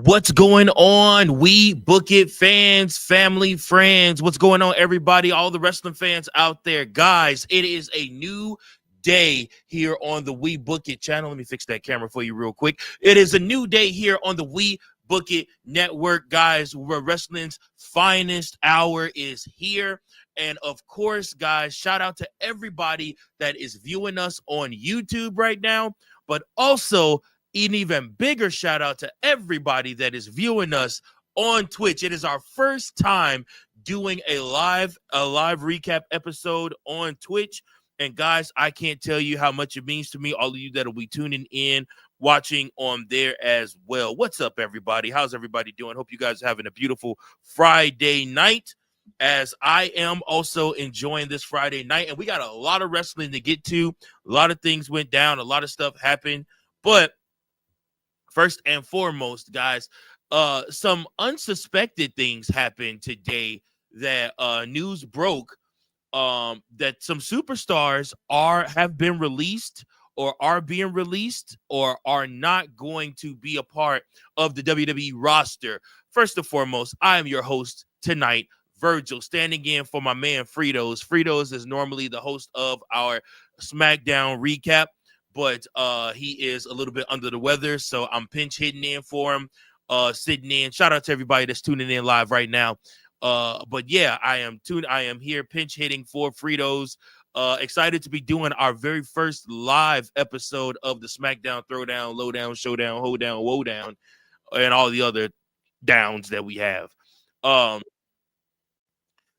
What's going on? We Book It fans, family, friends. What's going on, everybody? All the wrestling fans out there. Guys, it is a new day here on the We Book It channel. Let me fix that camera for you real quick. It is a new day here on the We Book It network, guys, where wrestling's finest hour is here. And of course, guys, shout out to everybody that is viewing us on YouTube right now, but also an even bigger shout out to everybody that is viewing us on Twitch. It is our first time doing a live recap episode on Twitch. And guys, I can't tell you how much it means to me, all of you that will be tuning in, watching on there as well. What's up, everybody? How's everybody doing? Hope you guys are having a beautiful Friday night, as I am also enjoying this Friday night. And we got a lot of wrestling to get to. A lot of things went down. A lot of stuff happened. But first and foremost, guys, some unsuspected things happened today that news broke that some superstars have been released or are being released or are not going to be a part of the WWE roster. First and foremost, I am your host tonight, Virgil, standing in for my man Fritos. Fritos is normally the host of our SmackDown recap, but he is a little bit under the weather, so I'm pinch hitting in for him, sitting in. Shout out to everybody that's tuning in live right now. But yeah, I am here pinch hitting for Fritos. Excited to be doing our very first live episode of the SmackDown Throwdown, Lowdown, Showdown, Hoedown, Wodown, and all the other downs that we have.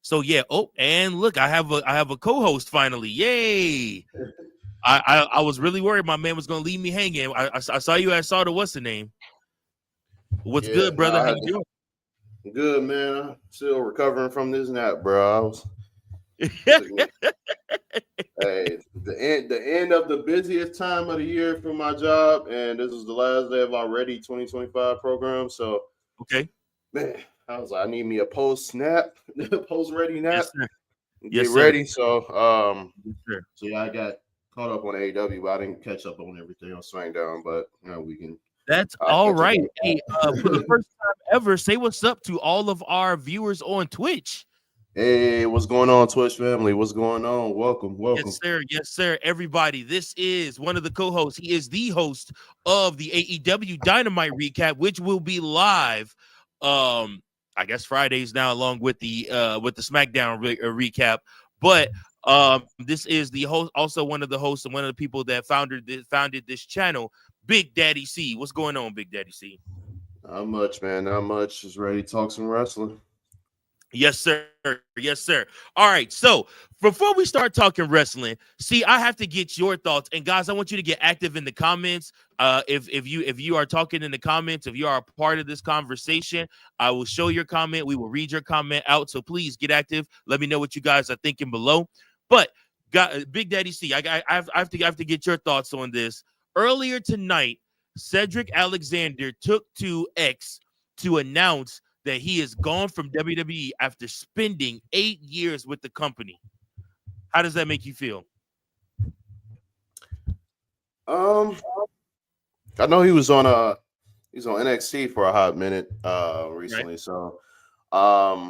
So yeah. Oh, and look, I have a co-host finally. Yay! I was really worried my man was gonna leave me hanging. I saw you. I saw the what's the name. What's good, brother? How you doing? Good, man. I'm still recovering from this nap, bro. Hey, the end of the busiest time of the year for my job, and this is the last day of our Ready 2025 program. So, okay, man, I was like, I need me a post-snap, post-ready nap. Yes, sir. Get ready. So, so yeah, I got caught up on AEW, but I didn't catch up on everything on SmackDown. But you know, we can. That's all right. Hey, for the first time ever, say what's up to all of our viewers on Twitch. Hey, what's going on, Twitch family? What's going on? Welcome. Yes, sir. Yes, sir. Everybody, this is one of the co-hosts. He is the host of the AEW Dynamite recap, which will be live. I guess Fridays now, along with the SmackDown recap. But this is the host, also one of the hosts and one of the people that founded this channel, Big Daddy C. What's going on, Big Daddy C? Not much, man. Not much. Just ready to talk some wrestling. Yes, sir. Yes, sir. All right. So before we start talking wrestling, see, I have to get your thoughts. And guys, I want you to get active in the comments. If you are talking in the comments, if you are a part of this conversation, I will show your comment. We will read your comment out. So please get active. Let me know what you guys are thinking below. But Big Daddy C, I have to get your thoughts on this. Earlier tonight, Cedric Alexander took to X to announce that he is gone from WWE after spending 8 years with the company. How does that make you feel? I know he was on NXT for a hot minute recently. Right. So I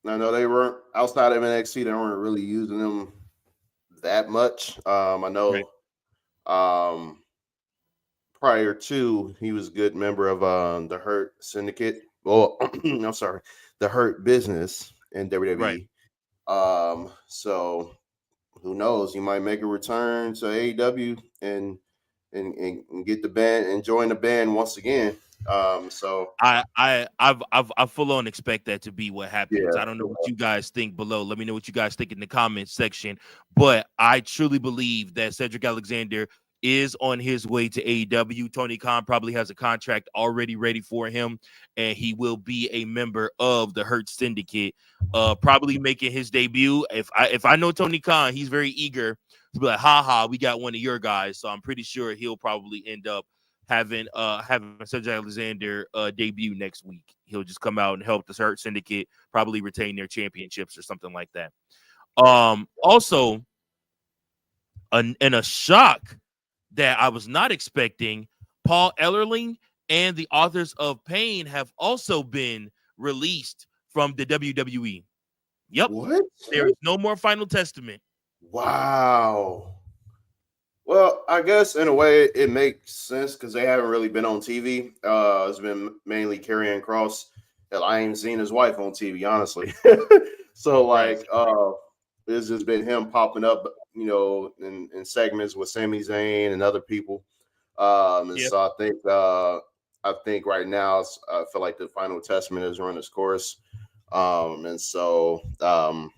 know they weren't outside of NXT, they weren't really using them that much. I know right. Prior to, he was a good member of the Hurt Syndicate. Well, I'm sorry, the Hurt Business in WWE. Right. So who knows? He might make a return to AEW and get the band and join the band once again. So I full on expect that to be what happens. Yeah. I don't know what you guys think below. Let me know what you guys think in the comments section. But I truly believe that Cedric Alexander is on his way to AEW. Tony Khan probably has a contract already ready for him, and he will be a member of the Hurt Syndicate, probably making his debut. If I know Tony Khan, he's very eager to be like, haha, we got one of your guys. So I'm pretty sure he'll probably end up having Cedric Alexander debut next week. He'll just come out and help the Hurt Syndicate probably retain their championships or something like that. Also, in a shock that I was not expecting, Paul Ellerling and the authors of Pain have also been released from the WWE. Yep. What? There is no more Final Testament. Wow. Well, I guess in a way it makes sense because they haven't really been on TV. It's been mainly Karrion Kross. Hell, I ain't seen his wife on TV, honestly. So like, it's just been him popping up, in segments with Sami Zayn and other people. And so I think right now I feel like the Final Testament has run its course. And so I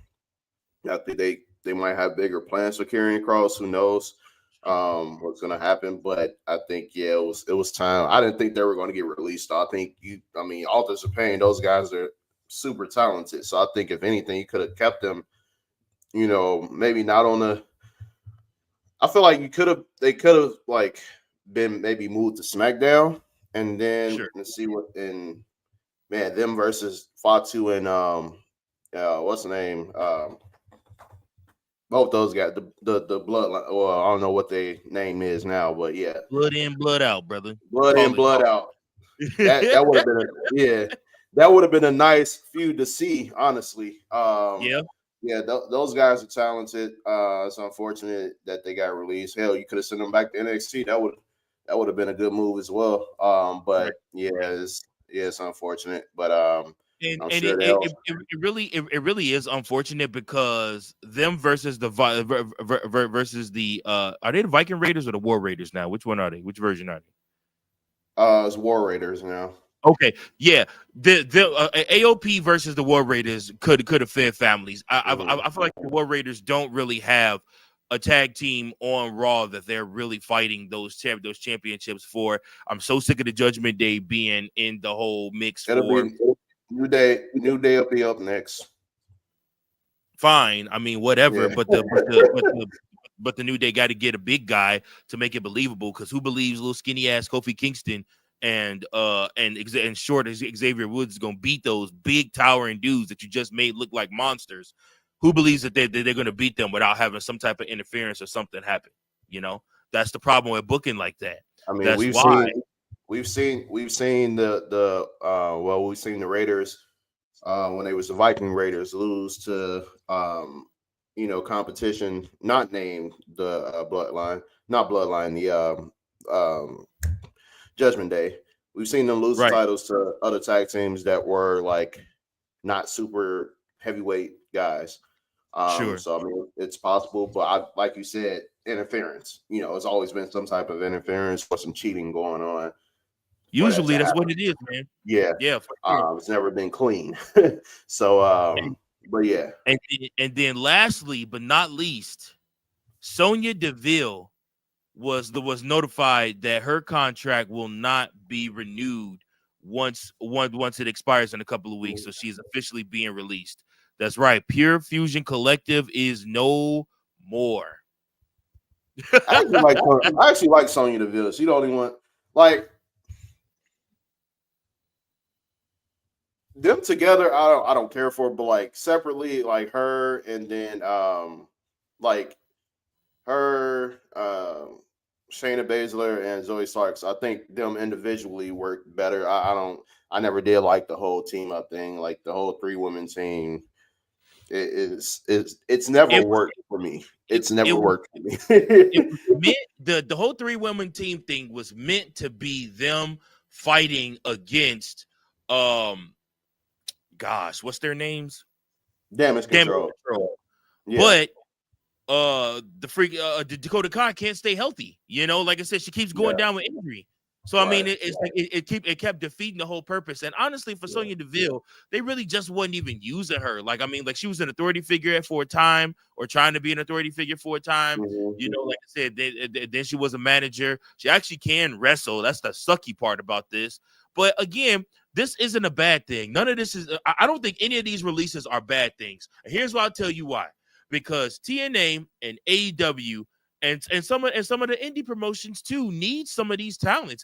think they might have bigger plans for Karrion Kross. Who knows what's going to happen? But I think it was time. I didn't think they were going to get released. I think Authors of Pain, those guys are super talented. So I think if anything, you could have kept them. Maybe not on the. I feel like they could have like been maybe moved to SmackDown and then let's see them versus Fatu and what's the name? Both those guys, the bloodline. Well, I don't know what their name is now, but yeah, blood in, blood out, brother. Blood in, blood out. That would have been that would have been a nice feud to see, honestly. Those guys are talented. It's unfortunate that they got released. Hell, you could have sent them back to NXT. That would have been a good move as well. But it's unfortunate. But it really is unfortunate because them versus the are they the Viking Raiders or the War Raiders now? Which one are they? Which version are they? It's War Raiders now. Okay, yeah, the AOP versus the War Raiders could have fed families. I feel like the War Raiders don't really have a tag team on Raw that they're really fighting those championships for. I'm so sick of the Judgment Day being in the whole mix. New Day will be up next. Fine, I mean whatever, but the New Day got to get a big guy to make it believable. Because who believes little skinny ass Kofi Kingston and short as Xavier Woods is gonna beat those big towering dudes that you just made look like monsters? Who believes that they're gonna beat them without having some type of interference or something happen? That's the problem with booking like that. I mean, we've seen the Raiders when they was the Viking Raiders lose to competition not named the Judgment Day. We've seen them lose the titles to other tag teams that were like not super heavyweight guys. So I mean, it's possible, but like you said, interference. It's always been some type of interference or some cheating going on. Usually that's what it is, man. Yeah. It's never been clean. So, but yeah. And then lastly, but not least, Sonya Deville was notified that her contract will not be renewed once it expires in a couple of weeks. So she's officially being released. That's right. Pure Fusion Collective is no more. I actually like Sonya Deville. She the only one like them together. I don't care for, but like separately, like her and then like her, Shayna Baszler and Zoe Starks. I think them individually work better. I never did like the whole team up thing, like the whole 3-woman team. It's never worked for me. It's never worked for me. The whole 3-woman team thing was meant to be them fighting against what's their names? Damage Control. Yeah. But the Dakota Kai can't stay healthy. Like I said, she keeps going down with injury. So I mean, it kept defeating the whole purpose. And honestly, for Sonya Deville, they really just wasn't even using her. Like she was an authority figure for a time, or trying to be an authority figure for a time. Mm-hmm. Like I said, then she was a manager. She actually can wrestle. That's the sucky part about this. But again, this isn't a bad thing. None of this is. I don't think any of these releases are bad things. And here's why I'll tell you why. Because TNA and AEW and some of the indie promotions too need some of these talents.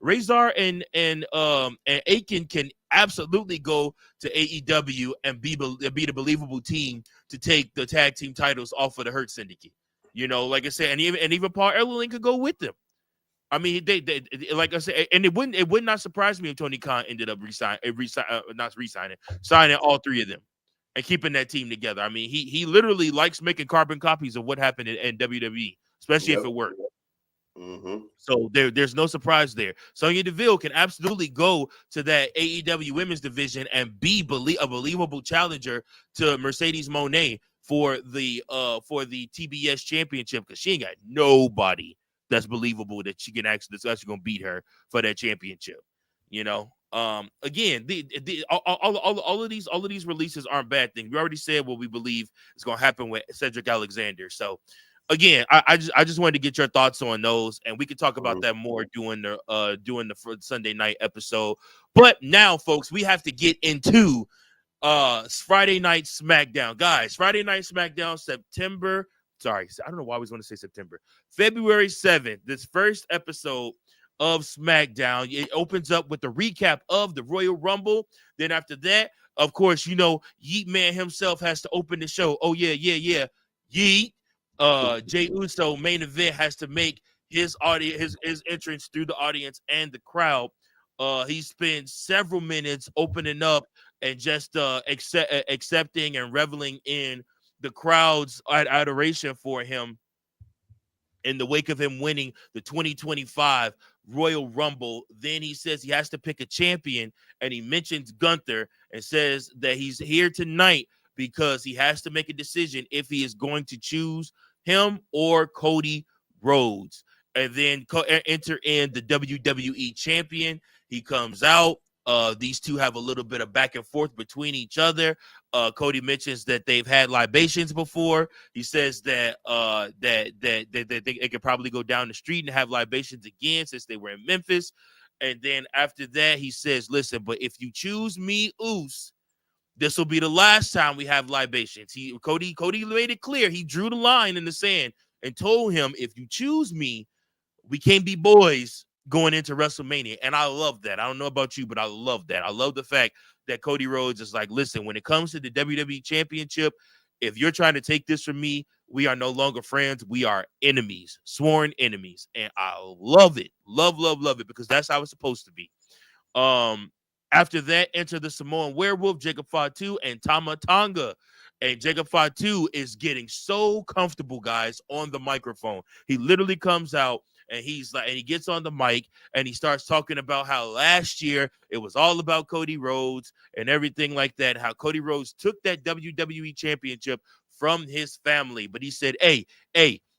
Razor and Aiken can absolutely go to AEW and be the believable team to take the tag team titles off of the Hurt Syndicate. Like I said, and even Paul Ellering could go with them. I mean, they like I said, and it would not surprise me if Tony Khan ended up signing all three of them and keeping that team together. I mean, he literally likes making carbon copies of what happened in WWE, especially if it worked. Mm-hmm. So there's no surprise there. Sonya Deville can absolutely go to that AEW women's division and be a believable challenger to Mercedes Moné for the TBS championship, because she ain't got nobody that's believable that's actually gonna beat her for that championship. You know, again, all of these releases aren't bad things. We already said what we believe is gonna happen with Cedric Alexander. So again, I just wanted to get your thoughts on those, and we could talk about that more during the Sunday night episode. But now, folks, we have to get into Friday Night SmackDown, guys. Friday Night SmackDown, September. Sorry, I don't know why I always want to say September. February 7th. This first episode of SmackDown. It opens up with a recap of the Royal Rumble. Then after that, of course, you know, Yeet Man himself has to open the show. Oh yeah. Yeet. Jey Uso main event has to make his entrance through the audience and the crowd. He spends several minutes opening up and just accepting and reveling in the crowd's adoration for him in the wake of him winning the 2025 Royal Rumble. Then he says he has to pick a champion, and he mentions Gunther and says that he's here tonight because he has to make a decision if he is going to choose him or Cody Rhodes. And then enter in the WWE champion. He comes out. These two have a little bit of back and forth between each other. Cody mentions that they've had libations before. He says that they could probably go down the street and have libations again since they were in Memphis. And then after that, he says, "Listen, but if you choose me, Oos, this will be the last time we have libations." Cody made it clear. He drew the line in the sand and told him, "If you choose me, we can't be boys going into WrestleMania." And I love that. I don't know about you, but I love that. I love the fact that Cody Rhodes is like, "Listen, when it comes to the WWE Championship, if you're trying to take this from me, we are no longer friends. We are enemies, sworn enemies." And I love it. Love it, because that's how it's supposed to be. After that, enter the Samoan Werewolf, Jacob Fatu, and Tama Tonga. And Jacob Fatu is getting so comfortable, guys, on the microphone. He literally comes out and he gets on the mic and he starts talking about how last year it was all about Cody Rhodes and everything like that. How Cody Rhodes took that WWE championship from his family. But he said, hey,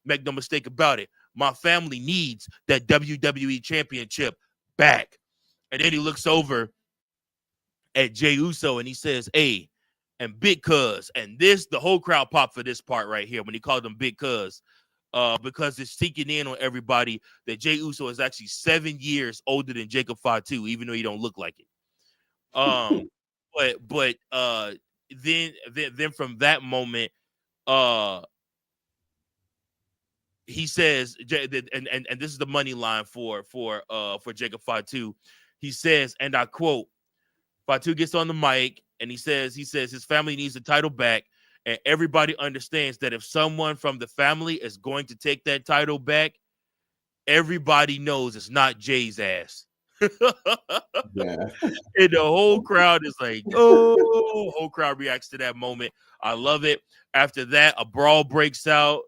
make no mistake about it. My family needs that WWE championship back. And then he looks over at Jey Uso and he says, "Hey, and Big Cuz." And the whole crowd popped for this part right here when he called him Big Cuz, because it's sneaking in on everybody that Jey Uso is actually 7 years older than Jacob Fatu, even though he don't look like it. But then from that moment, he says, and this is the money line for Jacob Fatu. He says, and I quote, Fatu gets on the mic and he says his family needs the title back, and everybody understands that if someone from the family is going to take that title back, everybody knows it's not Jay's ass. Yeah. And the whole crowd is like, oh, whole crowd reacts to that moment. I love it. After that, a brawl breaks out.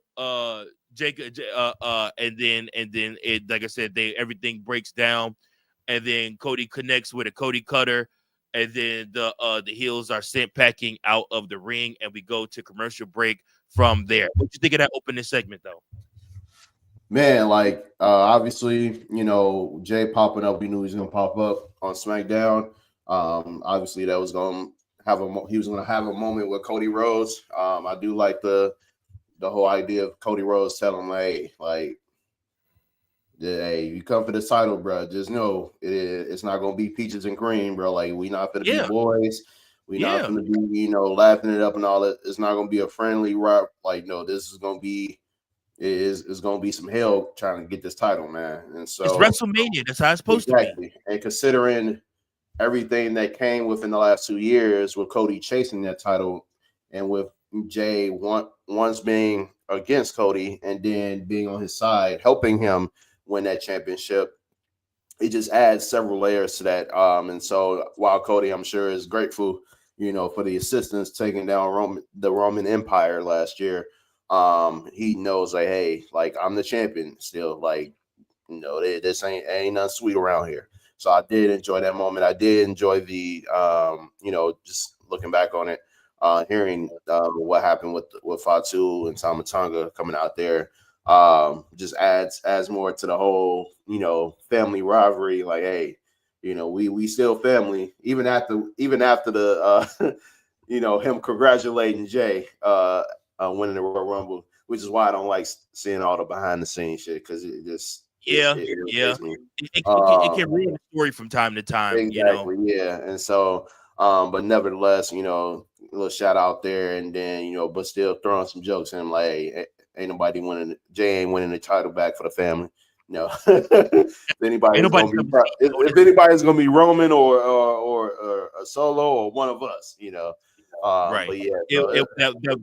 Jacob, and then it, like I said, everything breaks down, and then Cody connects with a Cody Cutter, and then the heels are sent packing out of the ring, and we go to commercial break from there. What you think of that opening segment, though? Man, like obviously, you know, Jay popping up, we knew he was gonna pop up on SmackDown. Obviously, that was gonna he was gonna have a moment with Cody Rhodes. I do like the whole idea of Cody Rhodes telling him, "Hey, like, hey, you come for the title, bro. Just know it's not gonna be peaches and cream, bro. Like, we not gonna be boys. We not gonna be, you know, laughing it up and all that. It's not gonna be a friendly rap. Like, no, this is gonna be." Is going to be some hell trying to get this title, man. And so it's WrestleMania. That's how it's supposed to be. And considering everything that came within the last 2 years with Cody chasing that title, and with Jay once being against Cody and then being on his side, helping him win that championship. It just adds several layers to that. And so while Cody, I'm sure, is grateful, for the assistance taking down the Roman Empire last year, he knows like, hey, like I'm the champion still. Like, this ain't nothing sweet around here. So I did enjoy that moment. I did enjoy the, just looking back on it, hearing what happened with Fatu and Tama Tonga coming out there. Just adds more to the whole, family rivalry. Like, hey, we still family, even after the him congratulating Jey winning the Royal Rumble, which is why I don't like seeing all the behind the scenes shit, because it just it irritates me. It can ruin the story from time to time. Exactly, yeah. And so but nevertheless, a little shout out there, and then but still throwing some jokes in, like, hey, ain't nobody winning. Jey ain't winning the title back for the family. No, if anybody's gonna be Roman or a Solo or one of us, right. But yeah,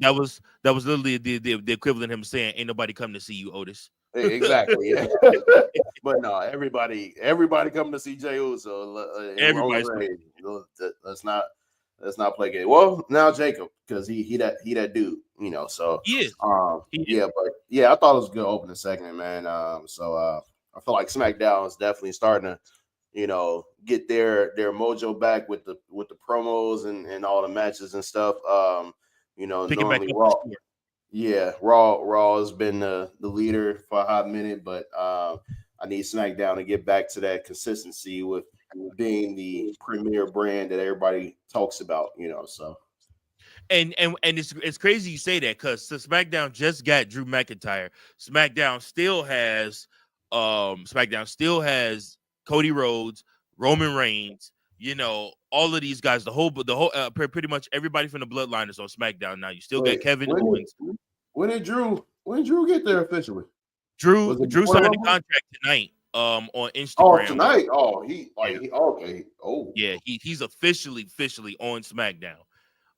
that was literally the equivalent of him saying, "Ain't nobody come to see you, Otis." Exactly, yeah. But no, everybody coming to see Jey Uso. Everybody's let's not play game. Well, now Jacob, because he that dude, So he is. Yeah, but yeah, I thought it was a good opening segment, man. So I feel like SmackDown is definitely starting to, get their mojo back with the promos and all the matches and stuff. Normally Raw. Yeah, Raw has been the leader for a hot minute, but I need SmackDown to get back to that consistency with being the premier brand that everybody talks about, So and it's crazy you say that, because SmackDown just got Drew McIntyre. SmackDown still has Cody Rhodes, Roman Reigns, all of these guys, the whole pretty much everybody from the bloodline is on SmackDown now. You still got Kevin Owens. When did Drew get there officially? Drew signed a contract tonight on Instagram. Oh, tonight. Oh, okay. Oh, yeah, he's officially on SmackDown.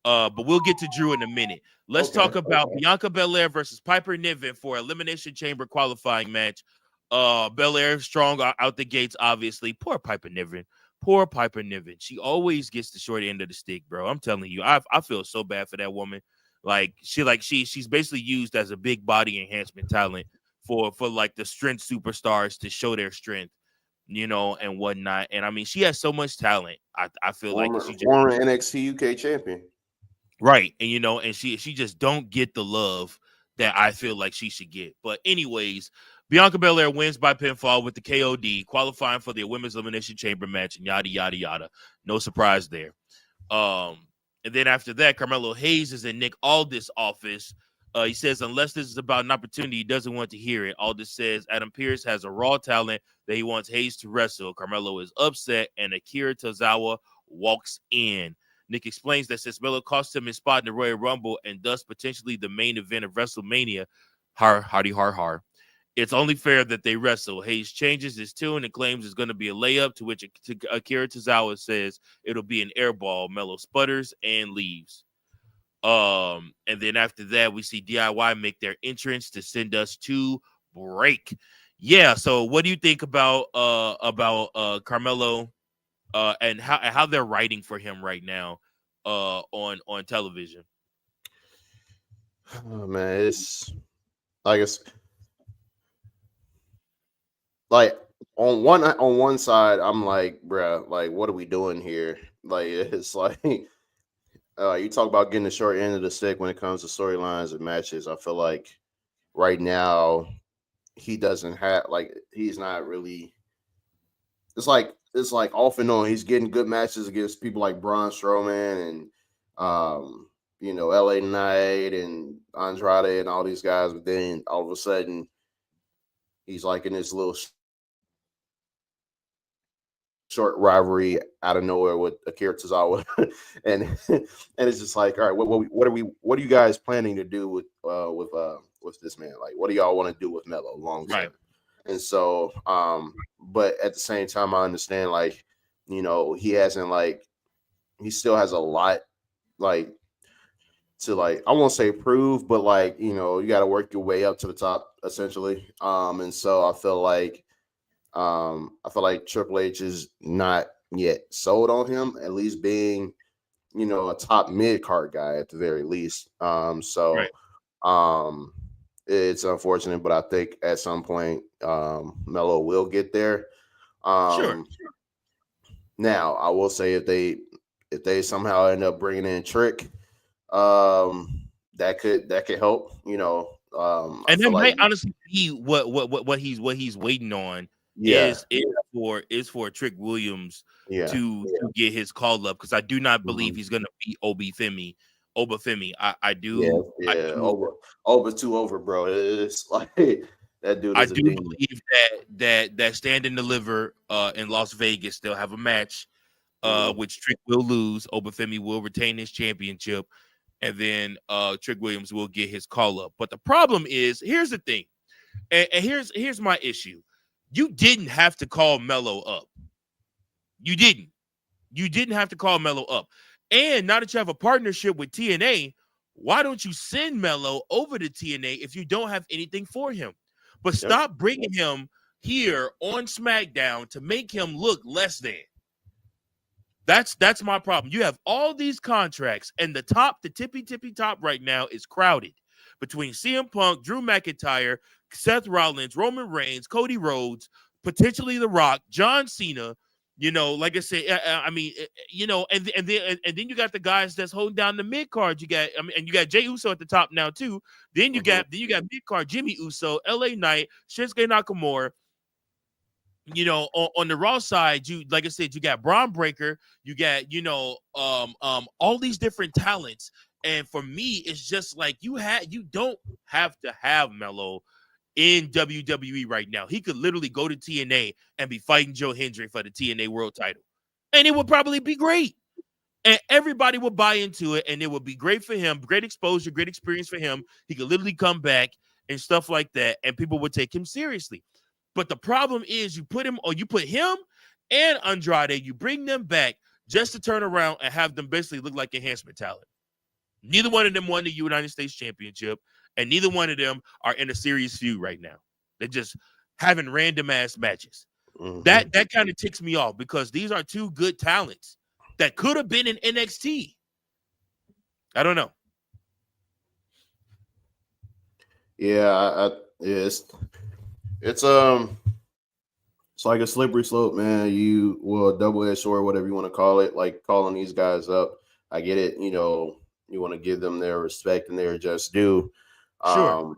But we'll get to Drew in a minute. Let's talk about Bianca Belair versus Piper Niven for Elimination Chamber qualifying match. Belair strong out the gates, obviously. Poor Piper Niven. She always gets the short end of the stick, bro. I'm telling you, I feel so bad for that woman. She's basically used as a big body enhancement talent for like the strength superstars to show their strength, and whatnot. And I mean, she has so much talent. I feel former NXT UK champion. Right. And and she just don't get the love that I feel like she should get. But anyways, Bianca Belair wins by pinfall with the KOD, qualifying for the Women's Elimination Chamber match, and yada yada yada. No surprise there. And then after that, Carmelo Hayes is in Nick Aldis' office. He says, unless this is about an opportunity, he doesn't want to hear it. Aldis says Adam Pearce has a raw talent that he wants Hayes to wrestle. Carmelo is upset, and Akira Tozawa walks in. Nick explains that since Melo cost him his spot in the Royal Rumble and thus potentially the main event of WrestleMania, har, it's only fair that they wrestle. Hayes changes his tune and claims it's going to be a layup, to which Akira Tozawa says it'll be an air ball. Melo sputters and leaves. And then after that, we see DIY make their entrance to send us to break. Yeah, so what do you think about Carmelo and how they're writing for him right now on television? Oh man, it's like on one side, I'm like, bruh, like what are we doing here? Like it's like you talk about getting the short end of the stick when it comes to storylines and matches. I feel like right now he doesn't have he's not really. It's like off and on. He's getting good matches against people like Braun Strowman and LA Knight and Andrade and all these guys, but then all of a sudden he's like in this little short rivalry out of nowhere with Akira Tozawa, and it's just like, all right, what are you guys planning to do with this man? Like, what do y'all want to do with Melo long term? Right. And so, but at the same time, I understand, he hasn't he still has a lot to I won't say prove, but you got to work your way up to the top essentially. And so I feel like I feel like Triple H is not yet sold on him, at least being, a top mid card guy at the very least. So it's unfortunate, but I think at some point Melo will get there. Sure. Now I will say if they somehow end up bringing in Trick, that could help. I And feel that like might honestly be what he's waiting on yeah, is for Trick Williams yeah, to get his call up, because I do not believe mhm. he's gonna beat Oba Femi. Yeah, yeah. Over two over, bro. It's like that dude I is a do demon. believe that Stand and Deliver in Las Vegas, they'll have a match which Trick will lose. Obafemi will retain his championship, and then Trick Williams will get his call up. But the problem is, here's the thing, and here's my issue. You didn't have to call Melo up. You didn't. You didn't have to call Melo up. And now that you have a partnership with TNA, why don't you send Melo over to TNA if you don't have anything for him? But Yep. stop bringing him here on SmackDown to make him look less than. That's my problem. You have all these contracts, and the tippy top right now is crowded between CM Punk, Drew McIntyre, Seth Rollins, Roman Reigns, Cody Rhodes, potentially The Rock, John Cena. Like I said, and then you got the guys that's holding down the mid card. And you got Jey Uso at the top now too. Then you got mid card Jimmy Uso, LA Knight, Shinsuke Nakamura. On the Raw side, like I said, you got Braun Breaker, you got all these different talents, and for me, it's just like you don't have to have Melo in WWE right now. He could literally go to TNA and be fighting Joe Hendry for the TNA World Title, and it would probably be great, and everybody would buy into it, and it would be great for him, great exposure, great experience for him. He could literally come back and stuff like that, and people would take him seriously. But the problem is you put him and Andrade, you bring them back just to turn around and have them basically look like enhancement talent. Neither one of them won the United States Championship, and neither one of them are in a serious feud right now. They're just having random ass matches. That kind of ticks me off, because these are two good talents that could have been in NXT. I don't know. Yeah, it's like a slippery slope, man. Double-edged sword, whatever you want to call it, like calling these guys up. I get it, you want to give them their respect and their just due. Sure.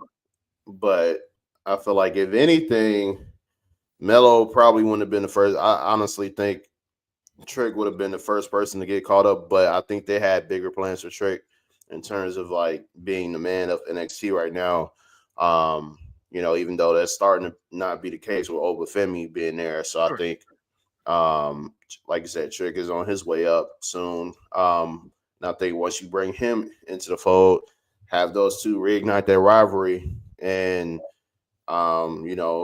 But I feel like if anything, Melo probably wouldn't have been the first. I honestly think Trick would have been the first person to get caught up, but I think they had bigger plans for Trick in terms of like being the man of NXT right now. Even though that's starting to not be the case with Obafemi being there. So I think, like I said, Trick is on his way up soon. And I think once you bring him into the fold, have those two reignite their rivalry, and who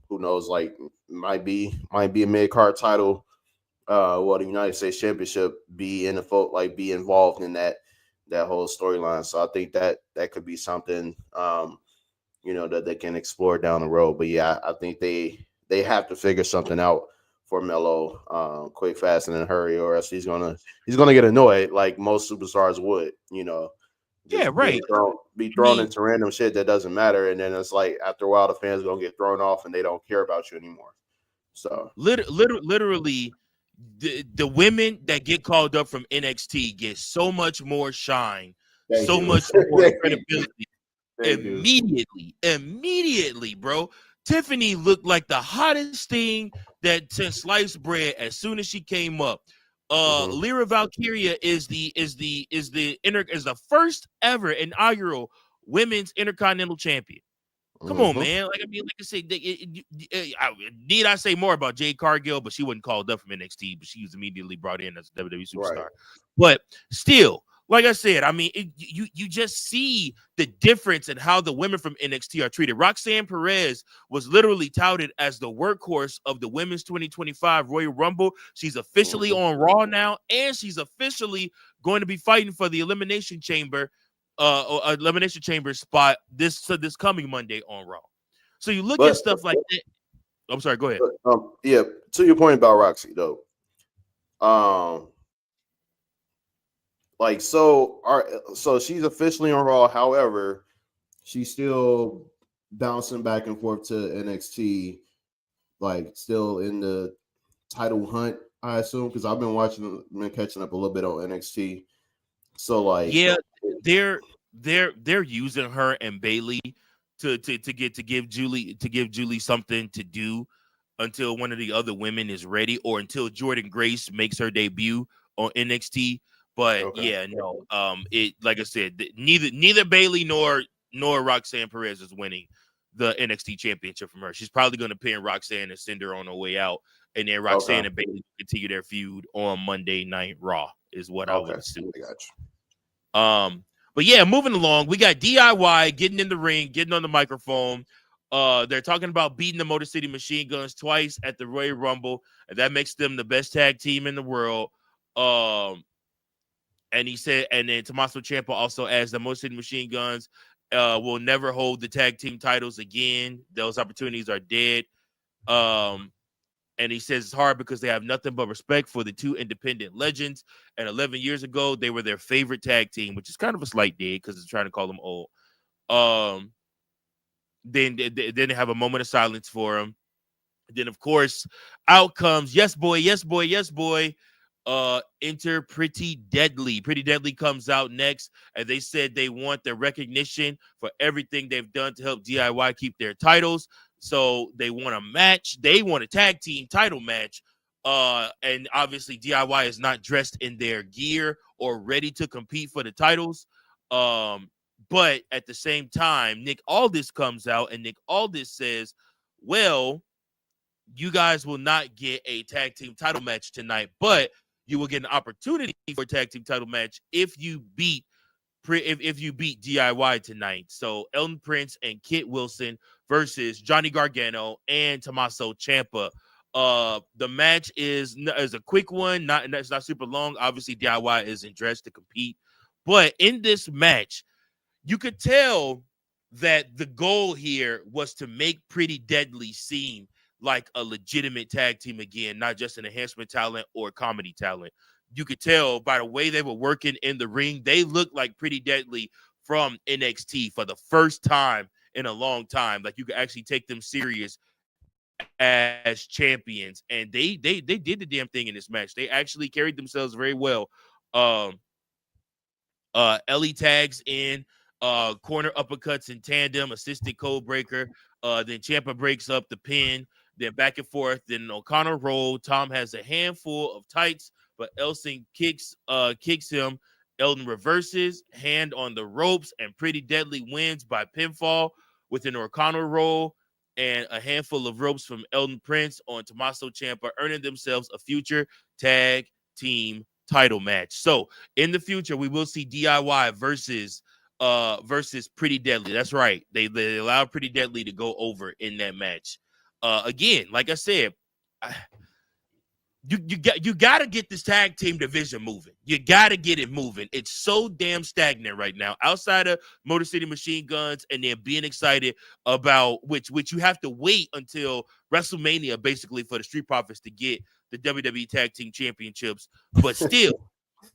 knows, like might be a mid card title, the United States Championship be in the fold, like be involved in that whole storyline. So I think that could be something. That they can explore down the road. But yeah, I think they have to figure something out for Melo quick, fast, and in a hurry, or else he's gonna get annoyed like most superstars would. Be thrown into random shit that doesn't matter, and then it's like after a while the fans are gonna get thrown off and they don't care about you anymore. So literally, the women that get called up from NXT get so much more shine, much more credibility. Immediately, bro. Tiffany looked like the hottest thing that since sliced bread as soon as she came up. Lyra Valkyria is the first ever inaugural women's intercontinental champion. Come on, man. Like I said, need I say more about Jade Cargill? But she wasn't called up from NXT, but she was immediately brought in as a WWE superstar. Right. But still, like I said, you just see the difference in how the women from NXT are treated. Roxanne Perez was literally touted as the workhorse of the women's 2025 Royal Rumble. She's officially on Raw now, and she's officially going to be fighting for the Elimination Chamber spot this coming Monday on Raw. So you look at stuff like that. I'm sorry. Go ahead. Yeah, to your point about Roxy though. So she's officially on Raw. However, she's still bouncing back and forth to NXT, like still in the title hunt, I assume, because I've been catching up a little bit on NXT. So yeah, they're using her and Bailey to give Julie something to do until one of the other women is ready, or until Jordan Grace makes her debut on NXT. But yeah, no, it like I said, neither Bailey nor Roxanne Perez is winning the NXT championship from her. She's probably going to pin Roxanne and send her on her way out, and then Roxanne and Bailey continue their feud on Monday Night Raw. Is what I would assume. I got you. But yeah, moving along, we got DIY getting in the ring, getting on the microphone. They're talking about beating the Motor City Machine Guns twice at the Royal Rumble, and that makes them the best tag team in the world. And he said, and then Tommaso Ciampa also adds the Motor City Machine Guns will never hold the tag team titles again. Those opportunities are dead. And he says it's hard because they have nothing but respect for the two independent legends. And 11 years ago, they were their favorite tag team, which is kind of a slight dig because it's trying to call them old. Then they have a moment of silence for him. Then, of course, out comes yes, boy, yes, boy, yes, boy. Enter Pretty Deadly. Pretty Deadly comes out next, and they said they want their recognition for everything they've done to help DIY keep their titles. So they want a match. They want a tag team title match. And obviously DIY is not dressed in their gear or ready to compete for the titles. But at the same time, Nick Aldis comes out, and Nick Aldis says, well, you guys will not get a tag team title match tonight, but you will get an opportunity for a tag team title match if you beat DIY tonight. So Elton Prince and Kit Wilson versus Johnny Gargano and Tommaso Ciampa. The match is a quick one, it's not super long. Obviously, DIY isn't dressed to compete, but in this match, you could tell that the goal here was to make Pretty Deadly seem like a legitimate tag team again, not just an enhancement talent or comedy talent. You could tell by the way they were working in the ring, they looked like Pretty Deadly from NXT for the first time in a long time. Like you could actually take them serious as champions, and they did the damn thing in this match. They actually carried themselves very well. Ellie tags in, corner uppercuts in tandem, assisted code breaker. Then Ciampa breaks up the pin. Then back and forth. Then O'Connor roll. Tom has a handful of tights, but Elson kicks him. Elton reverses, hand on the ropes, and Pretty Deadly wins by pinfall with an O'Connor roll and a handful of ropes from Elton Prince on Tommaso Ciampa, earning themselves a future tag team title match. So in the future, we will see DIY versus Pretty Deadly. That's right. They allowed Pretty Deadly to go over in that match. Again, like I said, you got to get this tag team division moving. You got to get it moving. It's so damn stagnant right now. Outside of Motor City Machine Guns and then being excited about which you have to wait until WrestleMania basically for the Street Profits to get the WWE Tag Team Championships. But still,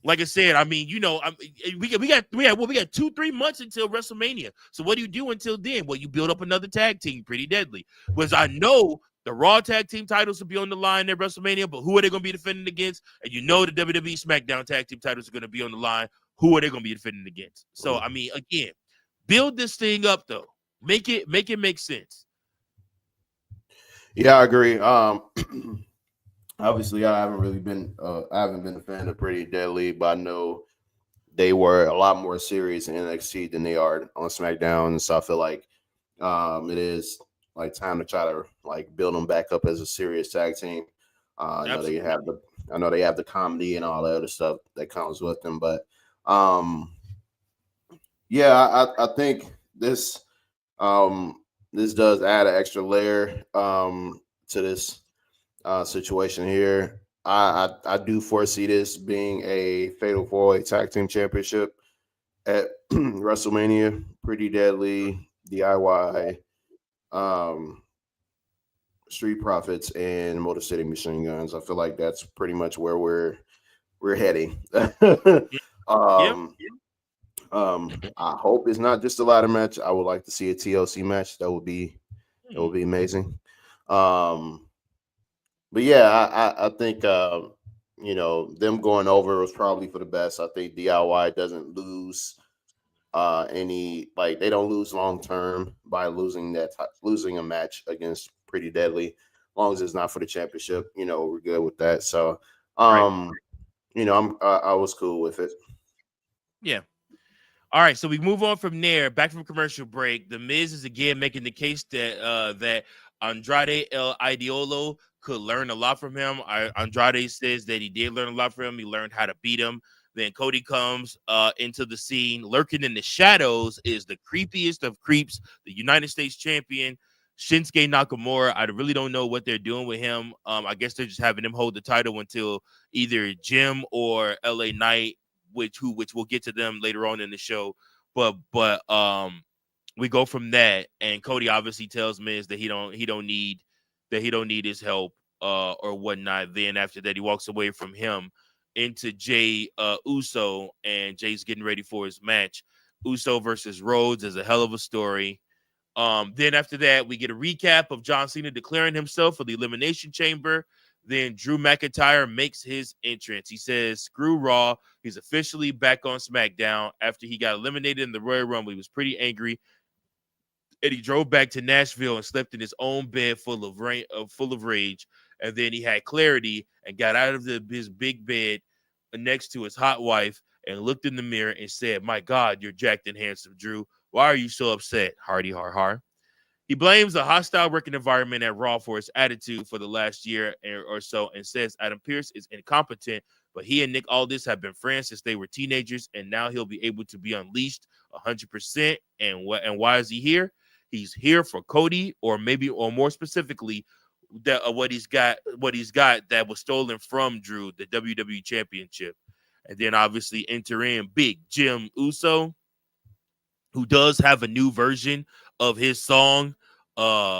like I said, I mean, we got 2-3 months until WrestleMania. So what do you do until then? Well, you build up another tag team, Pretty Deadly. Because I know the Raw tag team titles will be on the line at WrestleMania, but who are they going to be defending against? And you know the WWE SmackDown tag team titles are going to be on the line. Who are they going to be defending against? So, I mean, again, build this thing up, though. Make it make sense. Yeah, I agree. Obviously, I haven't been a fan of Pretty Deadly, but I know they were a lot more serious in NXT than they are on SmackDown. So I feel like it is like time to try to like build them back up as a serious tag team. I know they have the comedy and all the other stuff that comes with them, but yeah, I think this does add an extra layer to this situation here. I do foresee this being a fatal 4-way tag team championship at WrestleMania. Pretty Deadly, DIY, Street Profits and Motor City Machine Guns. I feel like that's pretty much where we're heading. Yeah. I hope it's not just a ladder match. I would like to see a TLC match. That would be amazing. But yeah, I think them going over was probably for the best. I think DIY doesn't lose they don't lose long term by losing a match against Pretty Deadly. As long as it's not for the championship, we're good with that. So I was cool with it. Yeah. All right, so we move on from there. Back from commercial break. The Miz is again making the case that Andrade El Ideolo could learn a lot from him. Andrade says that he did learn a lot from him. He learned how to beat him. Then Cody comes into the scene. Lurking in the shadows is the creepiest of creeps, the United States champion, Shinsuke Nakamura. I really don't know what they're doing with him. I guess they're just having him hold the title until either Jim or LA Knight, which we'll get to them later on in the show. But we go from that, and Cody obviously tells Miz that he don't need his help or whatnot. Then after that, he walks away from him into Jey Uso, and Jay's getting ready for his match. Uso versus Rhodes is a hell of a story. Then after that, we get a recap of John Cena declaring himself for the Elimination Chamber. Then Drew McIntyre makes his entrance. He says, screw Raw. He's officially back on SmackDown after he got eliminated in the Royal Rumble. He was pretty angry. And he drove back to Nashville and slept in his own bed full of rage. And then he had clarity and got out of his big bed next to his hot wife and looked in the mirror and said, my God, you're jacked and handsome, Drew. Why are you so upset? Hardy har har. He blames the hostile working environment at Raw for his attitude for the last year or so and says Adam Pearce is incompetent, but he and Nick Aldis have been friends since they were teenagers, and now he'll be able to be unleashed 100%. And why is he here? He's here for Cody, or more specifically, what he's got that was stolen from Drew, the WWE Championship. And then obviously enter in Big Jim Uso, who does have a new version of his song,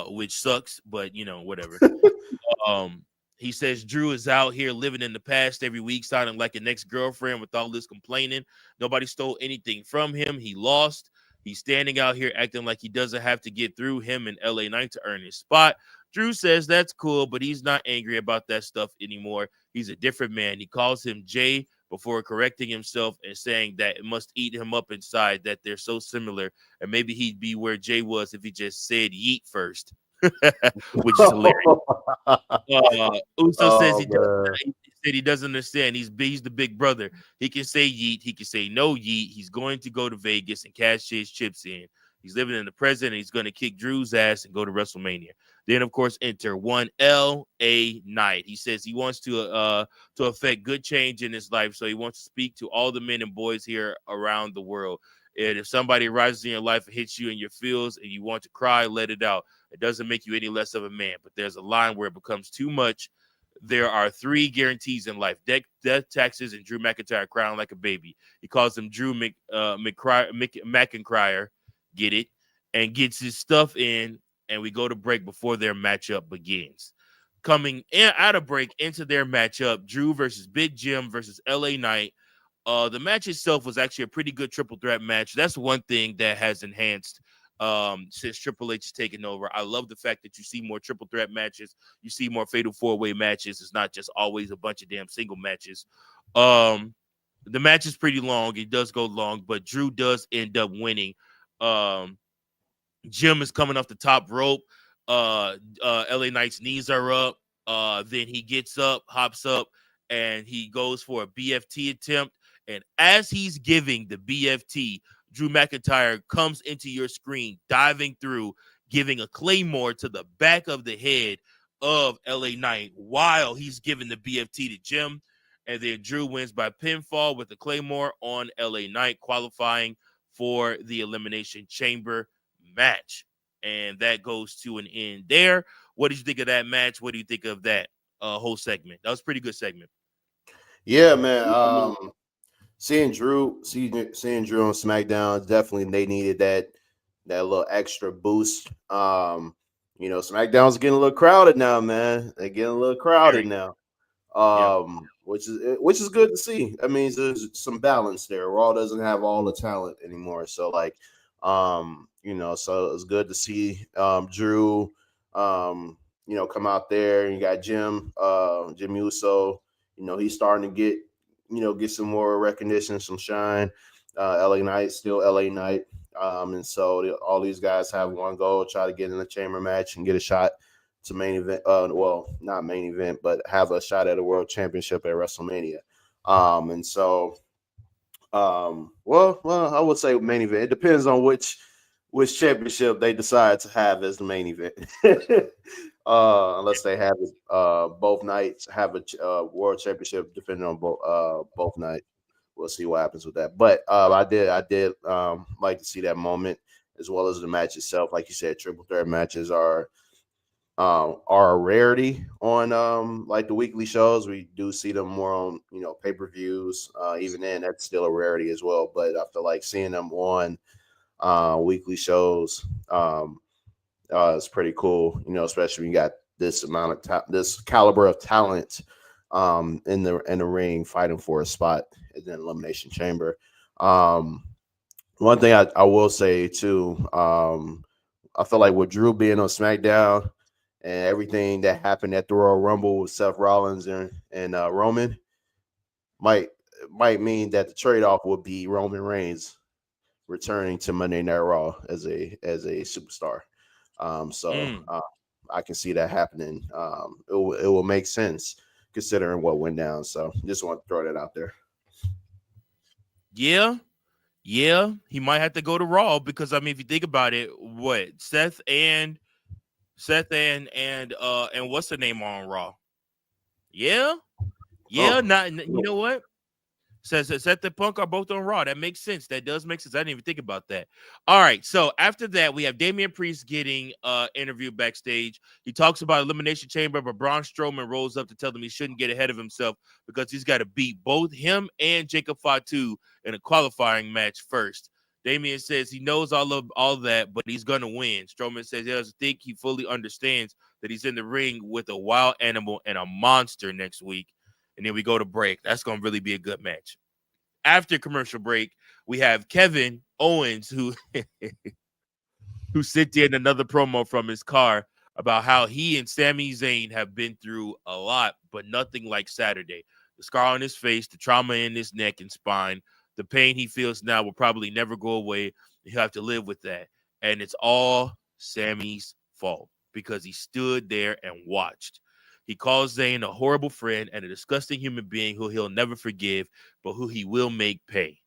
which sucks, but whatever. He says Drew is out here living in the past every week, sounding like an ex-girlfriend with all this complaining. Nobody stole anything from him. He lost. He's standing out here acting like he doesn't have to get through him and LA Knight to earn his spot. Drew says that's cool, but he's not angry about that stuff anymore. He's a different man. He calls him Jay before correcting himself and saying that it must eat him up inside that they're so similar, and maybe he'd be where Jay was if he just said yeet first, which is hilarious. Uso says he doesn't understand. He's the big brother. He can say yeet. He can say no yeet. He's going to go to Vegas and cash his chips in. He's living in the present, and he's going to kick Drew's ass and go to WrestleMania. Then, of course, enter one LA Knight. He says he wants to affect good change in his life, so he wants to speak to all the men and boys here around the world. And if somebody arises in your life and hits you in your feels and you want to cry, let it out. It doesn't make you any less of a man, but there's a line where it becomes too much. There are 3 guarantees in life: death, taxes, and Drew McIntyre crying like a baby. He calls him Drew McIntyre. Get it? And gets his stuff in, and we go to break before their matchup begins. Coming out of break into their matchup, Drew versus Big Jim versus LA Knight. The match itself was actually a pretty good triple threat match. That's one thing that has enhanced since Triple H has taken over. I love the fact that you see more triple threat matches. You see more fatal 4-way matches. It's not just always a bunch of damn single matches. The match is pretty long. It does go long, but Drew does end up winning. Jim is coming off the top rope. LA Knight's knees are up. Then he gets up, hops up, and he goes for a BFT attempt. And as he's giving the BFT, Drew McIntyre comes into your screen, diving through, giving a Claymore to the back of the head of LA Knight while he's giving the BFT to Jim. And then Drew wins by pinfall with the Claymore on LA Knight, qualifying for the Elimination Chamber match. And that goes to an end there. What did you think of that match? What do you think of that whole segment? That was a pretty good segment. Yeah, man. Seeing Drew on SmackDown, definitely they needed that little extra boost. SmackDown's getting a little crowded now, man. They're getting a little crowded Very. now. Yeah. Which is good to see. That means there's some balance there. Raw doesn't have all the talent anymore. So so it's good to see Drew come out there. You got Jim Uso. He's starting to get some more recognition, some shine. LA Knight, still LA Knight. And so all these guys have one goal, try to get in a chamber match and get a shot to main event. Not main event, but have a shot at a world championship at WrestleMania. I would say main event. It depends on which championship they decide to have as the main event. Unless they have both nights have a world championship, depending on both nights. We'll see what happens with that. But I did like to see that moment as well as the match itself. Like you said, triple threat matches are a rarity on like the weekly shows. We do see them more on pay-per-views. Even then, that's still a rarity as well. But I feel like seeing them on weekly shows it's pretty cool. Especially when you got this amount of this caliber of talent in the ring fighting for a spot in the Elimination Chamber. One thing I will say too, I feel like with Drew being on SmackDown and everything that happened at the Royal Rumble with Seth Rollins and Roman might mean that the trade-off would be Roman Reigns returning to Monday Night Raw as a superstar. I can see that happening. It will make sense considering what went down. So just want to throw that out there. Yeah, he might have to go to Raw because if you think about it, what Seth and what's the name on Raw? Yeah, you know what? Says Seth and Punk are both on Raw. That makes sense. That does make sense. I didn't even think about that. All right. So after that, we have Damian Priest getting interviewed backstage. He talks about Elimination Chamber, but Braun Strowman rolls up to tell him he shouldn't get ahead of himself because he's got to beat both him and Jacob Fatu in a qualifying match first. Damian says he knows all that, but he's gonna win. Strowman says he doesn't think he fully understands that he's in the ring with a wild animal and a monster next week. And then we go to break. That's going to really be a good match. After commercial break, we have Kevin Owens, who sent in another promo from his car about how he and Sami Zayn have been through a lot, but nothing like Saturday. The scar on his face, the trauma in his neck and spine, the pain he feels now will probably never go away. He'll have to live with that. And it's all Sami's fault because he stood there and watched. He calls Zayn a horrible friend and a disgusting human being who he'll never forgive, but who he will make pay.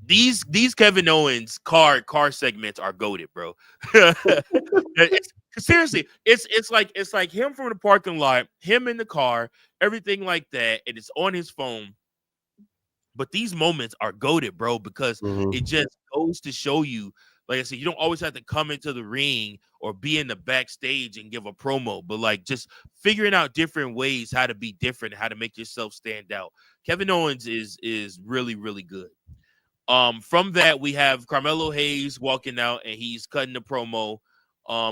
These Kevin Owens car segments are goated, bro. Seriously, it's like him from the parking lot, him in the car, everything like that, and it's on his phone. But these moments are goated, bro, because it just goes to show you. Like I said, you don't always have to come into the ring or be in the backstage and give a promo, but like just figuring out different ways how to be different, how to make yourself stand out. Kevin Owens is really, really good. From that, we have Carmelo Hayes walking out and he's cutting the promo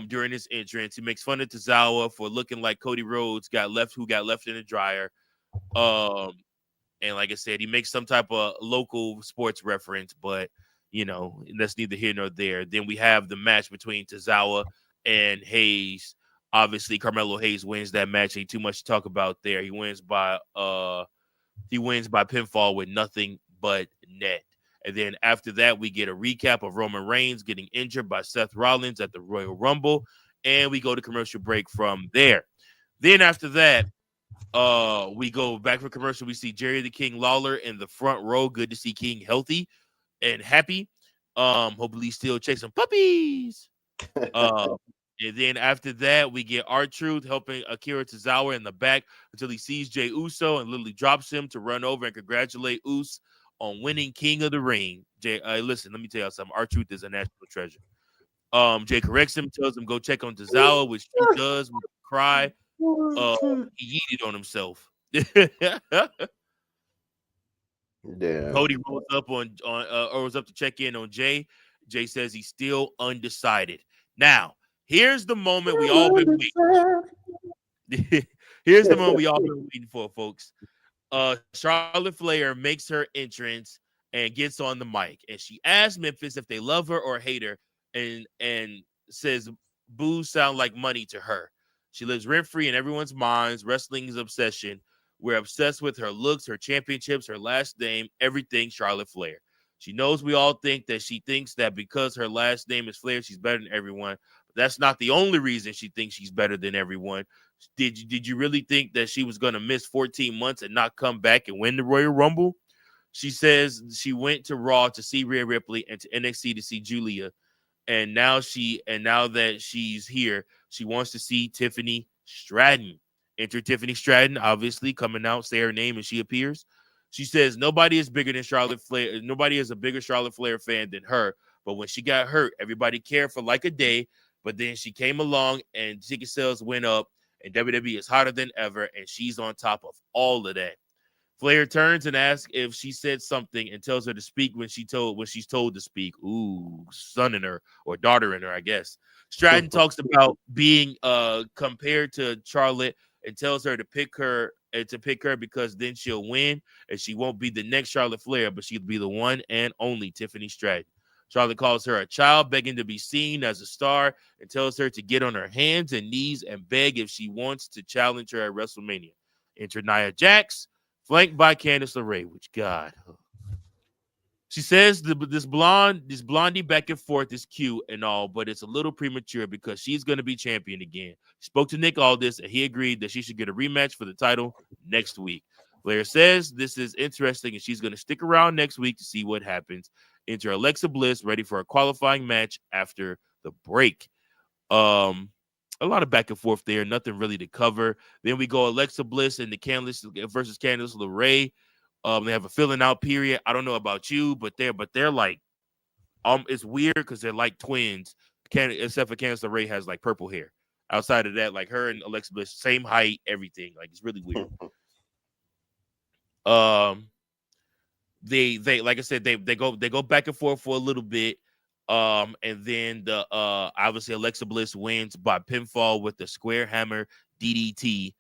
during his entrance. He makes fun of Tozawa for looking like Cody Rhodes who got left in the dryer. And like I said, he makes some type of local sports reference, but that's neither here nor there. Then we have the match between Tozawa and Hayes. Obviously, Carmelo Hayes wins that match. Ain't too much to talk about there. He wins by pinfall with nothing but net. And then after that, we get a recap of Roman Reigns getting injured by Seth Rollins at the Royal Rumble, and we go to commercial break from there. Then after that, we go back for commercial. We see Jerry the King Lawler in the front row. Good to see King healthy and happy. Hopefully he's still chasing puppies. And then after that, we get R-Truth helping Akira Tozawa in the back until he sees Jey Uso and literally drops him to run over and congratulate Us on winning King of the Ring. Jay, listen, let me tell you something. R-Truth is a national treasure. Jay corrects him, tells him go check on Tozawa, which he does with a cry. He yeeted on himself. Yeah. Cody rolls up to check in on Jay. Jay says he's still undecided. Now, Here's the moment we all been waiting. Here's the moment we all been waiting for, folks. Charlotte Flair makes her entrance and gets on the mic, and she asks Memphis if they love her or hate her, and says boos sound like money to her. She lives rent free in everyone's minds. Wrestling is obsession. We're obsessed with her looks, her championships, her last name, everything Charlotte Flair. She knows we all think that she thinks that because her last name is Flair, she's better than everyone. But that's not the only reason she thinks she's better than everyone. Did you really think that she was going to miss 14 months and not come back and win the Royal Rumble? She says she went to Raw to see Rhea Ripley and to NXT to see Julia, and now that she's here, she wants to see Tiffany Stratton. Enter Tiffany Stratton, obviously coming out, say her name, and she appears. She says nobody is bigger than Charlotte Flair. Nobody is a bigger Charlotte Flair fan than her. But when she got hurt, everybody cared for like a day. But then she came along and ticket sales went up, and WWE is hotter than ever, and she's on top of all of that. Flair turns and asks if she said something and tells her to speak when she's told to speak. Ooh, son in her or daughter in her, I guess. Stratton talks about being compared to Charlotte and tells her to pick her because then she'll win and she won't be the next Charlotte Flair, but she'll be the one and only Tiffany Stratton. Charlotte calls her a child begging to be seen as a star and tells her to get on her hands and knees and beg if she wants to challenge her at WrestleMania. Enter Nia Jax, flanked by Candice LeRae, which God. She says this blondie back and forth is cute and all, but it's a little premature because she's going to be champion again. She spoke to Nick Aldis, and he agreed that she should get a rematch for the title next week. Flair says this is interesting, and she's going to stick around next week to see what happens. Enter Alexa Bliss, ready for a qualifying match after the break. A lot of back and forth there, nothing really to cover. Then we go Alexa Bliss and the Candice versus Candice LeRae. They have a filling out period. I don't know about you, but they're like, it's weird because they're like twins. Except for Candice LeRae has like purple hair. Outside of that, like her and Alexa Bliss, same height, everything. Like it's really weird. They like I said, they go back and forth for a little bit. And then obviously Alexa Bliss wins by pinfall with the square hammer DDT.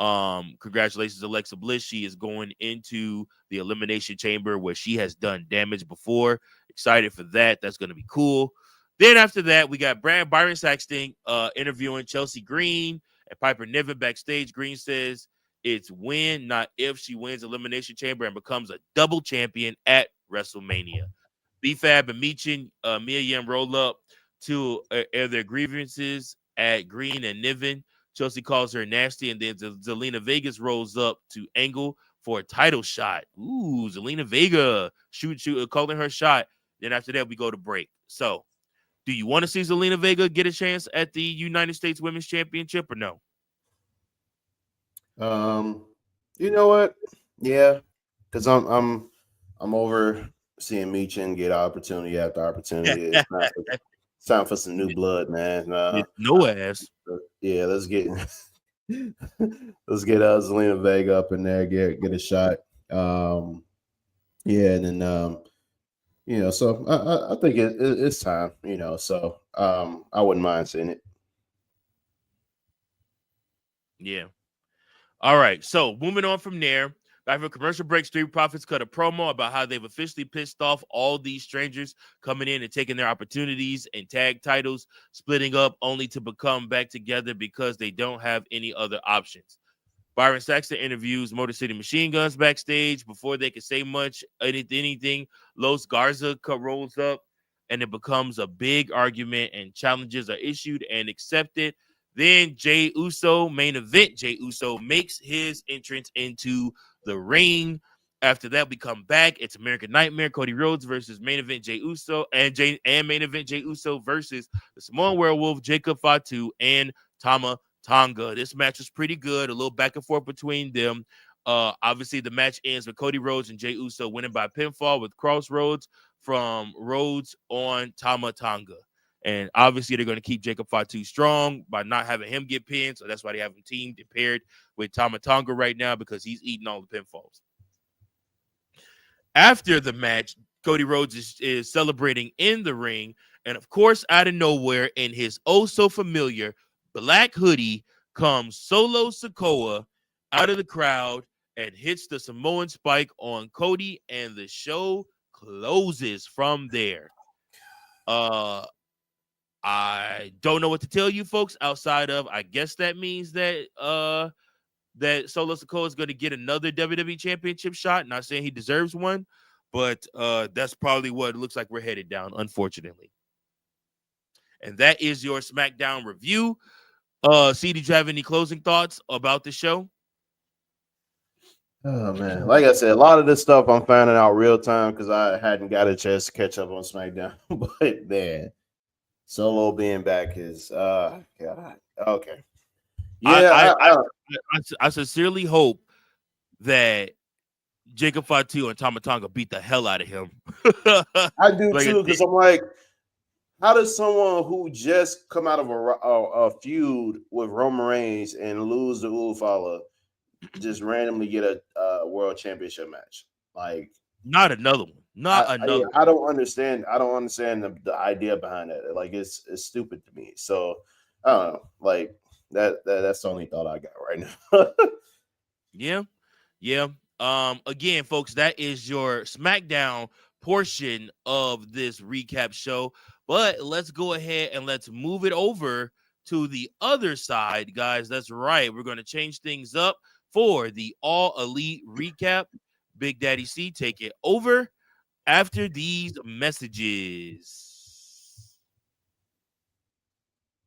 Congratulations, Alexa Bliss. She is going into the Elimination Chamber where she has done damage before. Excited for that. That's going to be cool. Then after that, we got Byron Saxton interviewing Chelsea Green and Piper Niven backstage. Green says it's when, not if, she wins Elimination Chamber and becomes a double champion at WrestleMania. B-Fab and Mia Yim roll up to air their grievances at Green and Niven. Chelsea calls her nasty, and then Zelina Vegas rolls up to Angle for a title shot. Ooh, Zelina Vega calling her shot. Then after that, we go to break. So, do you want to see Zelina Vega get a chance at the United States Women's Championship or no? You know what? Yeah, because I'm over seeing Michin get opportunity after opportunity. It's time for some new blood, man. No ass. Yeah, let's get Zelina Vega up in there, get a shot. Yeah, and then so I think it's time, so I wouldn't mind seeing it. Yeah. All right. So moving on from there, after a commercial break, Street Profits cut a promo about how they've officially pissed off all these strangers coming in and taking their opportunities and tag titles, splitting up only to become back together because they don't have any other options. Byron Saxton interviews Motor City Machine Guns backstage. Before they can say much, anything, Los Garza rolls up, and it becomes a big argument, and challenges are issued and accepted. Then Jey Uso, main event, Jey Uso makes his entrance into the ring. After that, we come back. It's American Nightmare, Cody Rhodes versus main event Jey Uso, and main event Jey Uso versus the Samoan Werewolf, Jacob Fatu, and Tama Tonga. This match was pretty good. A little back and forth between them. Obviously, the match ends with Cody Rhodes and Jey Uso winning by pinfall with crossroads from Rhodes on Tama Tonga. And obviously, they're going to keep Jacob Fatu strong by not having him get pinned. So that's why they have him teamed and paired with Tama Tonga right now, because he's eating all the pinfalls. After the match, Cody Rhodes is celebrating in the ring And of course, out of nowhere, in his oh so familiar black hoodie, comes Solo Sikoa out of the crowd and hits the Samoan spike on Cody, and the show closes from there. I don't know what to tell you folks outside of, I guess that means that that Solo Sikoa is going to get another WWE Championship shot. Not saying he deserves one, but that's probably what it looks like we're headed down, unfortunately. And that is your SmackDown review. C, did you have any closing thoughts about the show? Oh man, like I said, a lot of this stuff I'm finding out real time because I hadn't got a chance to catch up on SmackDown. But man, Solo being back is God. Okay. Yeah, I sincerely hope that Jacob Fatu and Tama Tonga beat the hell out of him. I do Like too, because I'm like, how does someone who just come out of a feud with Roman Reigns and lose to Ufala just randomly get a world championship match? Like, not another one. I don't understand. I don't understand the idea behind it. Like, it's stupid to me. So I don't know. Like that's the only thought I got right now. Yeah. Again, folks, that is your SmackDown portion of this recap show. But let's go ahead and let's move it over to the other side, guys. That's right. We're going to change things up for the All Elite recap. Big Daddy C, take it over after these messages.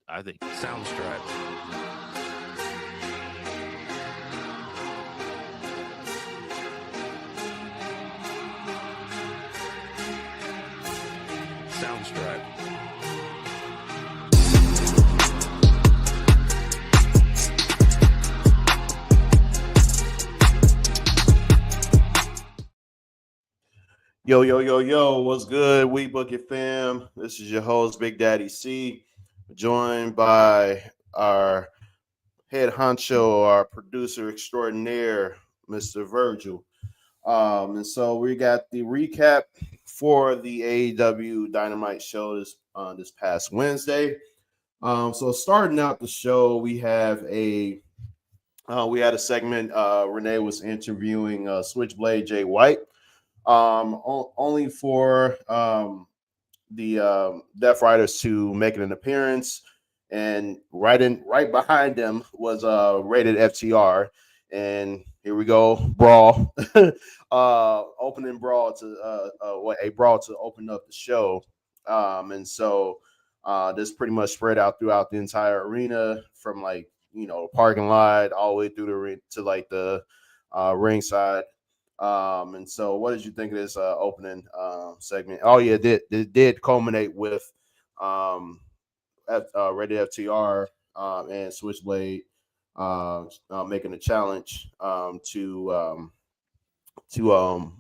I think Soundstripe. Soundstripe. Yo, what's good? We Book It fam. This is your host, Big Daddy C, joined by our head honcho, our producer extraordinaire, Mr. Virgil. And so we got the recap for the AEW Dynamite show this past Wednesday. So starting out the show, we had a segment. Renee was interviewing Switchblade Jay White. Only for the Death Riders to make an appearance, and right behind them was Rated FTR, and here we go, brawl, opening brawl to a brawl to open up the show, and so this pretty much spread out throughout the entire arena from parking lot all the way through the ring to the ringside. And so what did you think of this opening segment? Oh yeah, it did culminate with Rated FTR and Switchblade making a challenge to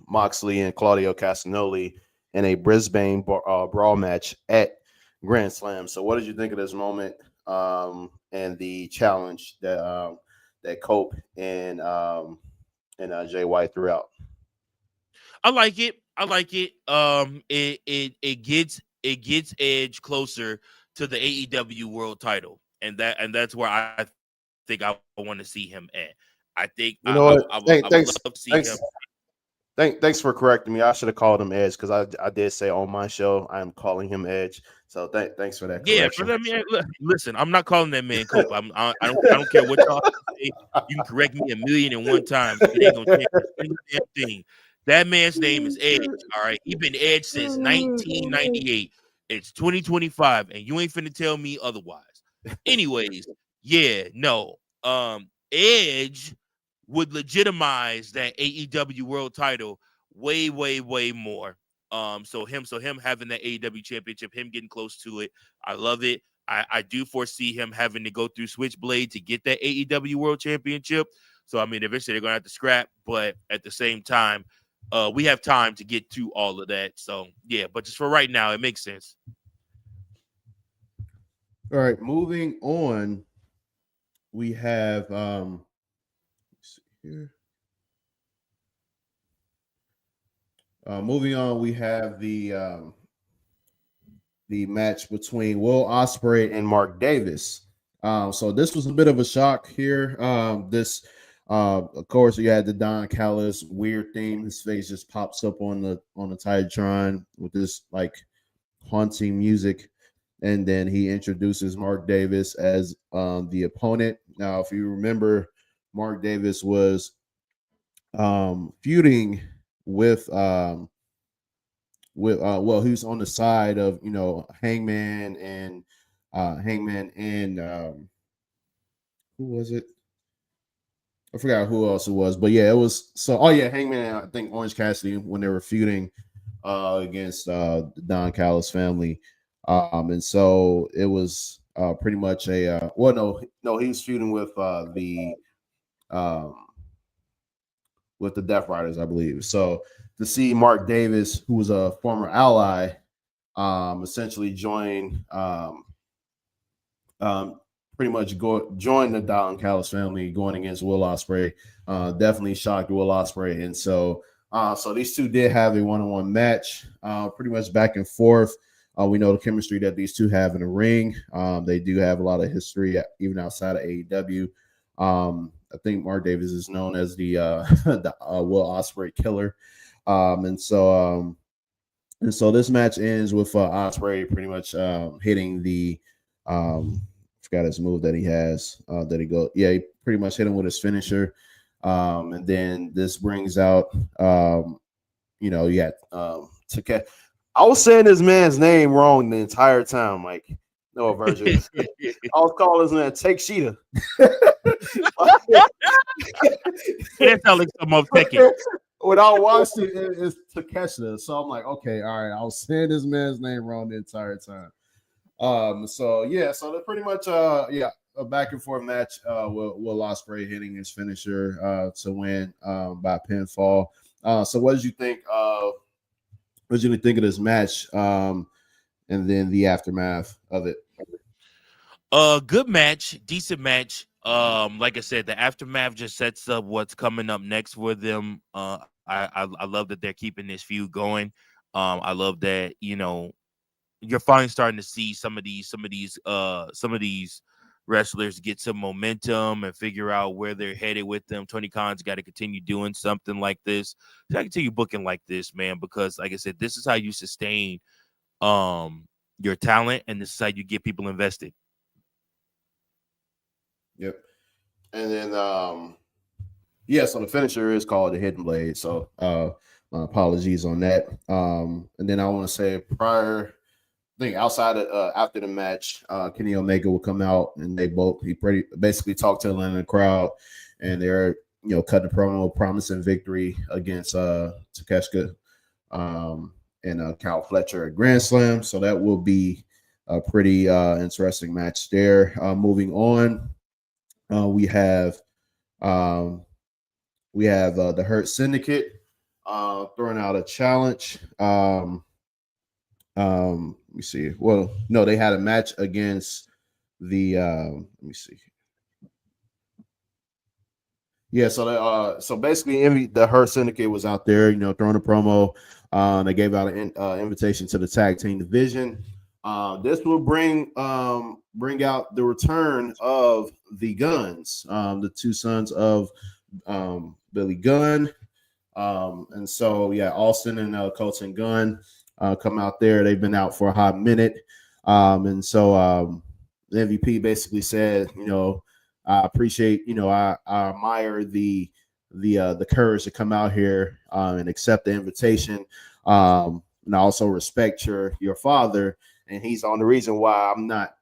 Moxley and Claudio Castagnoli in a Brisbane brawl match at Grand Slam. So what did you think of this moment and the challenge that Cope and Jay White threw out? I like it. It gets Edge closer to the AEW World Title, and that's where I think I want to see him at. I think I would love to see him. Thanks for correcting me. I should have called him Edge because I did say on my show I am calling him Edge. So thanks for that correction. Yeah, listen, I'm not calling that man Cope. I don't care what y'all say. You can correct me 1,000,001 times. It ain't gonna change a single damn thing. That man's name is Edge. All right, he's been Edge since 1998. It's 2025, and you ain't finna tell me otherwise. Anyways, Edge would legitimize that AEW World Title way more. So him having that AEW Championship, him getting close to it, I love it. I do foresee him having to go through Switchblade to get that AEW World Championship. So I mean, eventually they're gonna have to scrap, but at the same time, we have time to get to all of that. So yeah, but just for right now, it makes sense. All right, moving on, we have let's see here. Moving on, we have the the match between Will Ospreay and Mark Davis. So this was a bit of a shock here. Of course, you had the Don Callis weird theme. His face just pops up on the Titantron with this like haunting music, and then he introduces Mark Davis as the opponent. Now, if you remember, Mark Davis was feuding with well, he was on the side of Hangman and who was it? I forgot who else it was, but yeah, it was Hangman and I think Orange Cassidy when they were feuding against the Don Callis family. And so it was pretty much a he was feuding with the Death Riders, I believe. So to see Mark Davis, who was a former ally, essentially join pretty much join the Don Callis family going against Will Ospreay, definitely shocked Will Ospreay. And so these two did have a one-on-one match, pretty much back and forth. We know the chemistry that these two have in the ring. They do have a lot of history, even outside of AEW. I think Mark Davis is known as the Will Ospreay killer. And so this match ends with Ospreay pretty much hitting the forgot his move that he has he pretty much hit him with his finisher. And then this brings out Takeshi. I was saying this man's name wrong the entire time, like no version. I was calling his name Take Sheeta. Can't tell some of Tekken. When I watched it's Takeshi. So I'm like, okay, all right. I was saying this man's name wrong the entire time. So they're pretty much a back and forth match. Will Ospreay hitting his finisher to win by pinfall. So what did you think of? What did you think of this match? And then the aftermath of it. Good match, decent match. Like I said, the aftermath just sets up what's coming up next for them. I love that they're keeping this feud going. I love that you're finally starting to see some of these wrestlers get some momentum and figure out where they're headed with them. Tony Khan's got to continue doing something like this. I continue booking like this, man, because like I said, this is how you sustain your talent, and this is how you get people invested. Yep. And then so the finisher is called the Hidden Blade. So my apologies on that. And then I want to say I think outside of after the match, Kenny Omega will come out and he basically talked to them in the crowd, and they're cutting a promo promising victory against Takeshi and Cal Fletcher at Grand Slam. So that will be a pretty interesting match there. Moving on, we have the Hurt Syndicate throwing out a challenge. Let me see. Well, no, they had a match against the let me see. Yeah, so basically the Hurt Syndicate was out there, throwing a promo. They gave out an invitation to the tag team division. This will bring out the return of the Guns, the two sons of Billy Gunn. And so Austin and Colton Gunn come out there. They've been out for a hot minute. And so the MVP basically said, I appreciate, I admire the courage to come out here and accept the invitation. And I also respect your father. And he's on the reason why I'm not,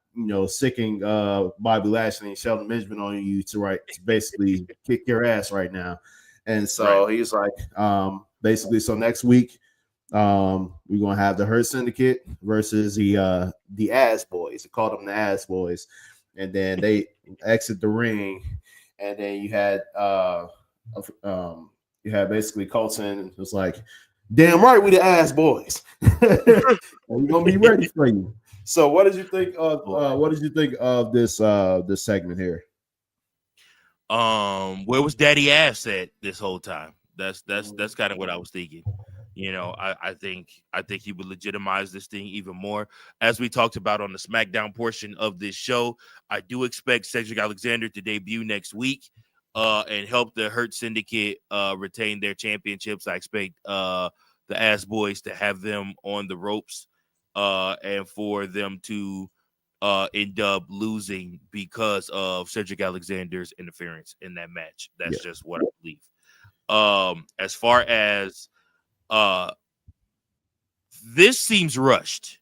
sicking Bobby Lashley and Shelton Benjamin on you to basically kick your ass right now. And so he's like, basically, so next week, we're gonna have the Hurt Syndicate versus the Ass Boys. They called them the Ass Boys, and then they exit the ring, and then you had basically Colton was like, "Damn right, we the Ass Boys. We're gonna be ready for you." So, what did you think of this segment here? Where was Daddy Ass at this whole time? That's kind of what I was thinking. I think he would legitimize this thing even more. As we talked about on the SmackDown portion of this show, I do expect Cedric Alexander to debut next week and help the Hurt Syndicate retain their championships. I expect the Ass Boys to have them on the ropes and for them to end up losing because of Cedric Alexander's interference in that match. That's just what I believe. As far as this seems rushed.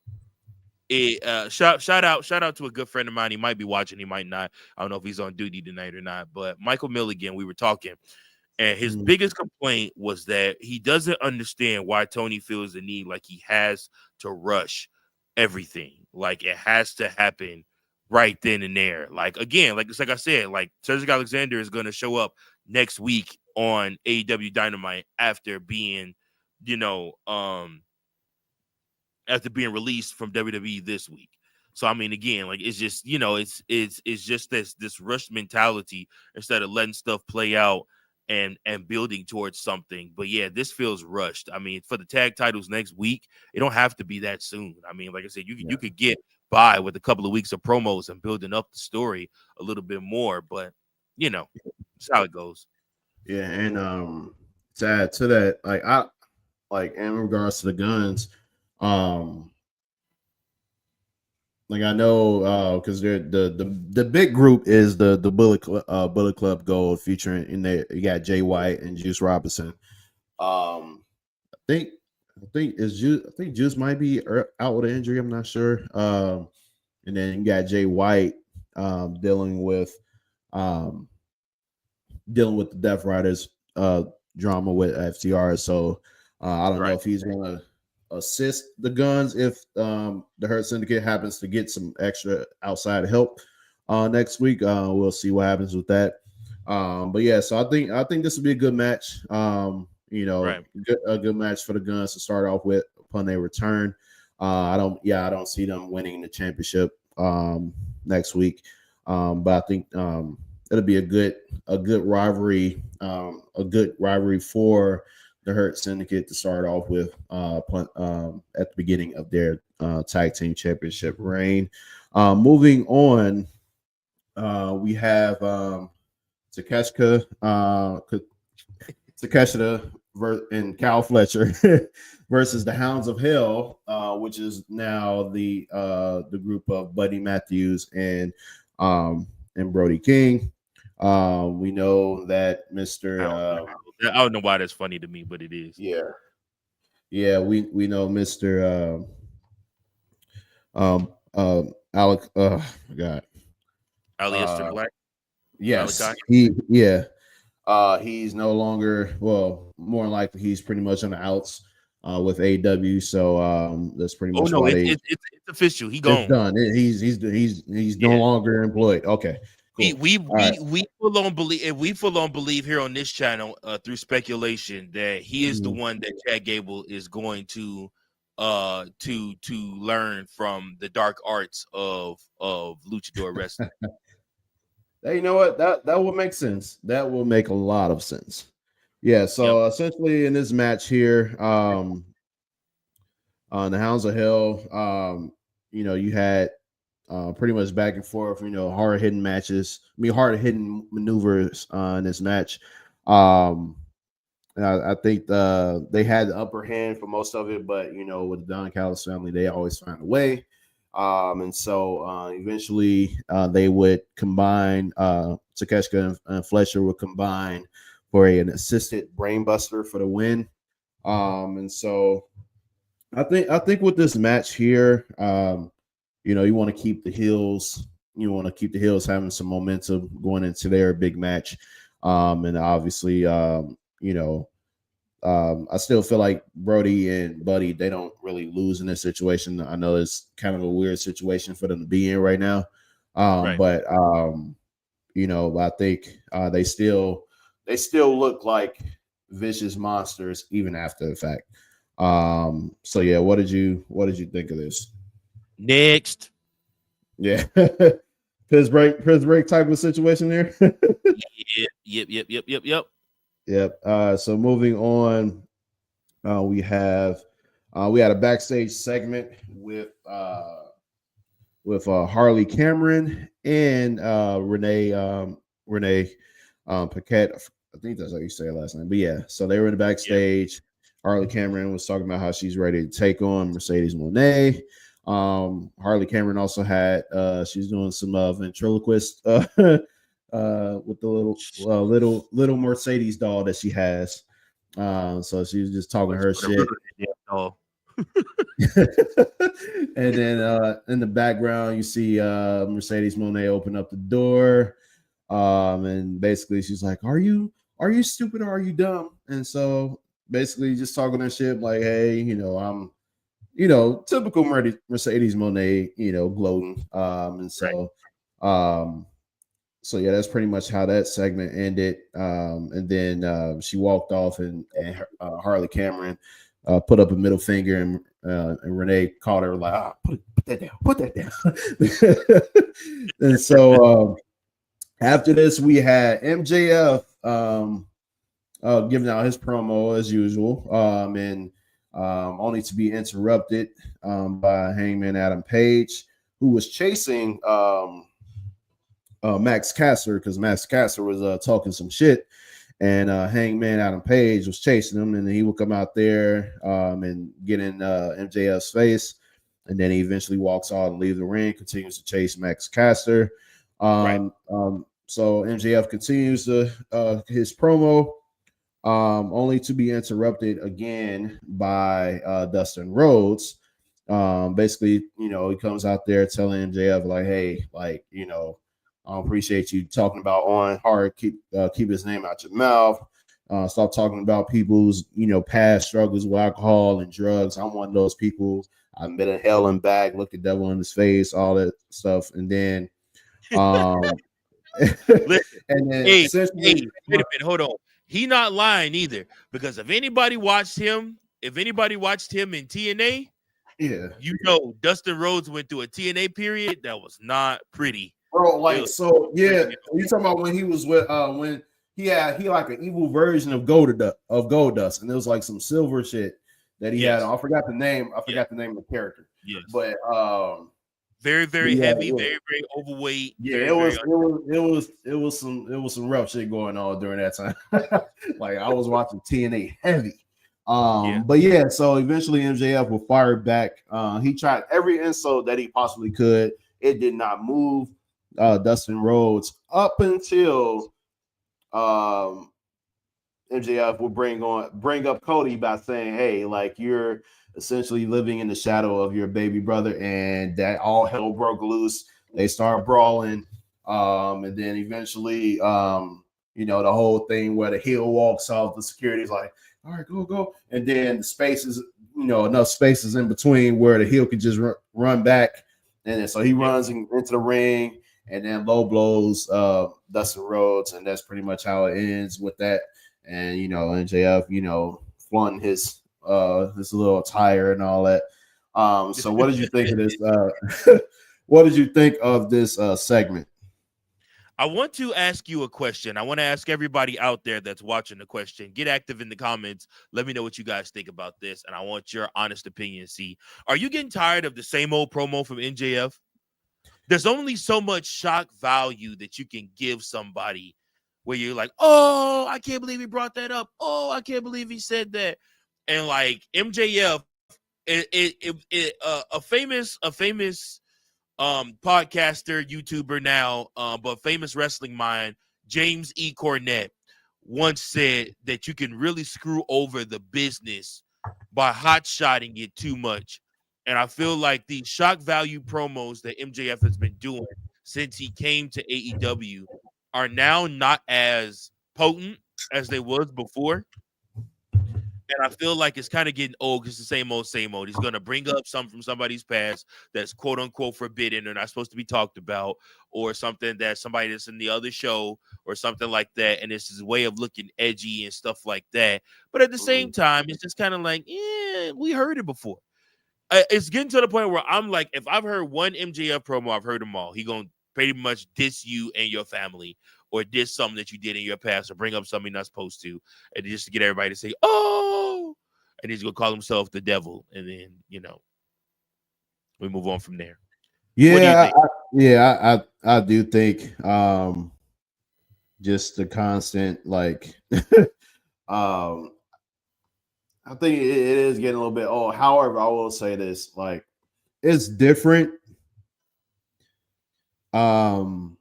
Shout out to a good friend of mine. He might be watching, he might not. I don't know if he's on duty tonight or not. But Michael Milligan, we were talking, and his biggest complaint was that he doesn't understand why Tony feels the need like he has to rush everything. Like it has to happen right then and there. Like again, like I said, like Cedric Alexander is going to show up next week on AEW Dynamite after being, after being released from WWE this week. So I mean, again, like it's just, it's just this rush mentality instead of letting stuff play out and building towards something. But yeah, this feels rushed. I mean, for the tag titles next week, it don't have to be that soon. I mean, like I said, you could get by with a couple of weeks of promos and building up the story a little bit more. But it's how it goes. Yeah, and to add to that, like in regards to the guns, like I know because they're the big group is the Bullet Club Gold featuring in there. You got Jay White and Juice Robinson. I think Juice might be out with an injury. I'm not sure. And then you got Jay White dealing with the Death Riders drama with FTR. So I don't know if he's gonna assist the Guns if the Hurt Syndicate happens to get some extra outside help next week. We'll see what happens with that. But yeah, so I think this will be a good match. A good match for the Guns to start off with upon their return. I don't see them winning the championship next week. But I think it'll be a good rivalry, for the Hurt Syndicate to start off with at the beginning of their tag team championship reign. Moving on, we have Takeshita and Kyle Fletcher versus the Hounds of Hell, which is now the group of Buddy Matthews and Brody King. We know that Mr. I don't know why that's funny to me, but it is. Yeah. We know Mr. Alec. God. Aleister Black. Yes. He's no longer. Well, more likely he's pretty much on the outs with AEW. So that's pretty much. Oh no, it's official. He gone. It's done. He's no longer employed. Okay. Cool. We full on believe here on this channel through speculation that he is the one that Chad Gable is going to learn from the dark arts of luchador wrestling. Hey, you know what? That will make sense. That will make a lot of sense. Yeah. So essentially, in this match here, on the Hounds of Hell, you had pretty much back and forth, hard-hitting matches. Hard-hitting maneuvers in this match. I think they had the upper hand for most of it, but with the Don Callis family, they always find a way. And so eventually they would combine. Takeshita and Fletcher would combine for an assisted brainbuster for the win. And so I think with this match here, you want to keep the heels. You want to keep the heels having some momentum going into their big match. And obviously, I still feel like Brody and Buddy, they don't really lose in this situation. I know it's kind of a weird situation for them to be in right now. But I think they still look like vicious monsters even after the fact. So yeah, what did you think of this? Next. Yeah. Piss break type of situation there. Yep. Yep. So moving on, We had a backstage segment with Harley Cameron and Renee Paquette. I think that's how you say it last name. But yeah, so they were in the backstage. Yeah. Harley Cameron was talking about how she's ready to take on Mercedes Moné. Harley Cameron also had she's doing some ventriloquist with the little Mercedes doll that she has. So she was just talking her shit. And then in the background you see Mercedes Moné open up the door, and basically she's like, are you stupid or are you dumb? And so basically just talking that shit like, hey, I'm typical Mercedes Moné, gloating. And so so yeah, that's pretty much how that segment ended. And then she walked off, and Harley Cameron put up a middle finger, and Renee called her like, put that down. And so after this, we had MJF giving out his promo as usual, and only to be interrupted by Hangman Adam Page, who was chasing Max Caster, because Max Caster was talking some shit, and Hangman Adam Page was chasing him, and he would come out there and get in MJF's face, and then he eventually walks out and leaves the ring, continues to chase Max Caster. So MJF continues his promo, only to be interrupted again by Dustin Rhodes. Basically, he comes out there telling MJF like, hey, like, I appreciate you talking about Owen Hart. Keep his name out your mouth. Stop talking about people's past struggles with alcohol and drugs. I'm one of those people. I've been in hell and back. Look the devil in his face, all that stuff. And then, and then wait a minute, hold on. He not lying either, because if anybody watched him in TNA, Dustin Rhodes went through a TNA period that was not pretty. Bro, like, so yeah, you talking about when he was with when he like an evil version of Goldust, and there was like some silver shit that he had. I forgot the name. I forgot the name of the character. Yes, but very, very heavy, very, very overweight. Yeah, it was some rough shit going on during that time. Like, I was watching TNA heavy. But yeah, so eventually MJF will fire back. He tried every insult that he possibly could. It did not move Dustin Rhodes up until MJF will bring up Cody by saying, hey, like, you're essentially living in the shadow of your baby brother, and that all hell broke loose. They start brawling, and then eventually the whole thing where the heel walks off, the security's like, all right, go, and then the spaces, enough spaces in between where the heel can just run back, and then so he runs into the ring, and then low blows Dustin Rhodes, and that's pretty much how it ends with that. And MJF, flaunting his little attire and all that. So what did you think of this? What did you think of this segment? I want to ask you a question. I want to ask everybody out there that's watching the question. Get active in the comments. Let me know what you guys think about this, and I want your honest opinion. See, are you getting tired of the same old promo from MJF? There's only so much shock value that you can give somebody where you're like, oh, I can't believe he brought that up. Oh, I can't believe he said that. And like MJF, a famous podcaster, YouTuber now, but famous wrestling mind, James E. Cornette, once said that you can really screw over the business by hot-shotting it too much. And I feel like the shock value promos that MJF has been doing since he came to AEW are now not as potent as they was before. And I feel like it's kind of getting old because it's the same old, same old. He's going to bring up something from somebody's past that's quote unquote forbidden or not supposed to be talked about, or something that somebody that's in the other show or something like that. And it's his way of looking edgy and stuff like that. But at the same time, it's just kind of like, yeah, we heard it before. It's getting to the point where I'm like, if I've heard one MJF promo, I've heard them all. He going to pretty much diss you and your family, or diss something that you did in your past, or bring up something you're not supposed to, and just to get everybody to say, oh. and he's gonna call himself the devil, and then we move on from there. Yeah, what do you think? I do think just the constant I think it is getting a little bit old. However, I will say this, it's different. I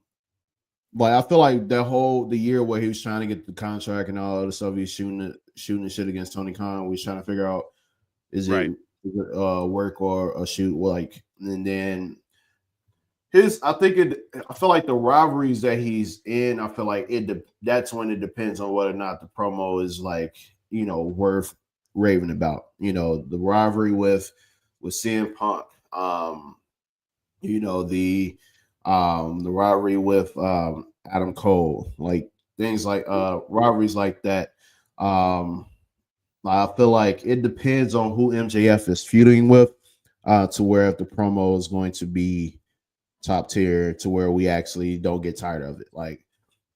feel like the year where he was trying to get the contract and all the stuff, he's shooting the shit against Tony Khan. We was trying to figure out is it work or a shoot, and then I feel like the rivalries that he's in, I feel like that's when it depends on whether or not the promo is worth raving about. The rivalry with CM Punk, the rivalry with Adam Cole, things rivalries like that. I feel like it depends on who MJF is feuding with, to where if the promo is going to be top tier, to where we actually don't get tired of it.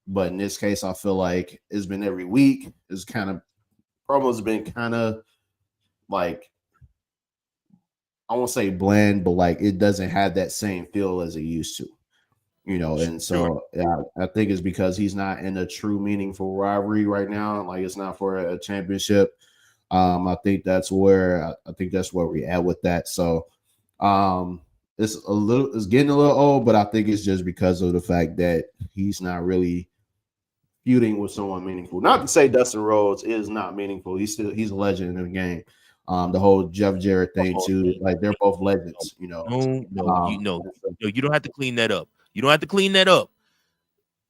But in this case, I feel like it's been every week. It's kind of promos been kind of I won't say bland, but it doesn't have that same feel as it used to, and so I think it's because he's not in a true meaningful rivalry right now. It's not for a championship. I think that's where we're at with that. So it's getting a little old, but I think it's just because of the fact that he's not really feuding with someone meaningful. Not to say Dustin Rhodes is not meaningful. He's a legend in the game. The whole Jeff Jarrett thing too. They're both legends, No, you don't have to clean that up. You don't have to clean that up.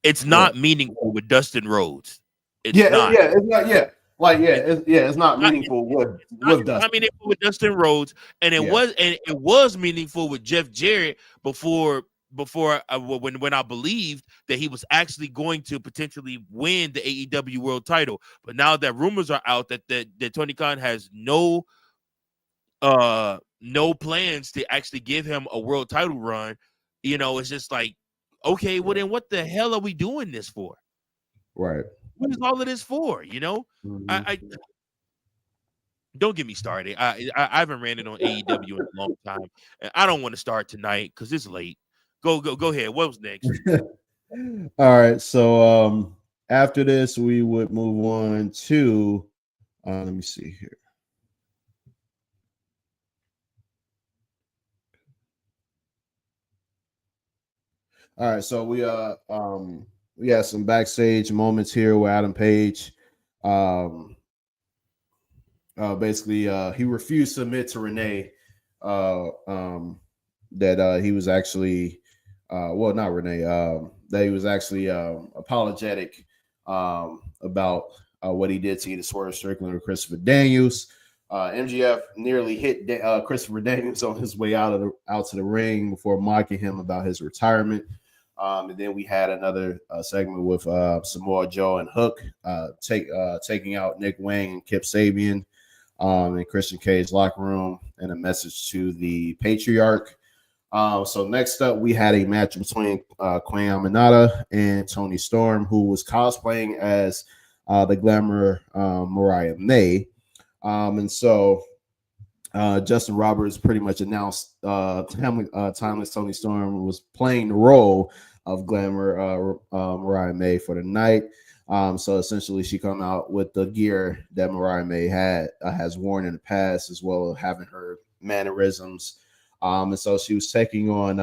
It's not meaningful with Dustin Rhodes. It's not. It's not meaningful with Dustin. Not meaningful with Dustin Rhodes, and it was meaningful with Jeff Jarrett before when I believed that he was actually going to potentially win the AEW World Title. But now that rumors are out that Tony Khan has no plans to actually give him a world title run, it's just okay, well then what the hell are we doing this for? Right. What is all of this for? Mm-hmm. I don't get me started. I haven't ranted on AEW in a long time, and I don't want to start tonight because it's late. Go ahead. What was next? All right. So after this, we would move on to let me see here. All right. So we had some backstage moments here with Adam Page. Basically, he refused to admit to Renee that he was actually not Renee, that he was actually apologetic about what he did to either Swerve Strickland or Christopher Daniels. MJF nearly hit Christopher Daniels on his way out to the ring before mocking him about his retirement. And then we had another segment with Samoa Joe and Hook taking out Nick Wayne and Kip Sabian in Christian Cage locker room, and a message to the Patriarch. So next up, we had a match between Queen Aminata and Toni Storm, who was cosplaying as the Glamour Mariah May. And so Justin Roberts pretty much announced Timeless Toni Storm was playing the role of Glamour Mariah May for the night. So essentially, she come out with the gear that Mariah May has worn in the past, as well as having her mannerisms. And so she was taking on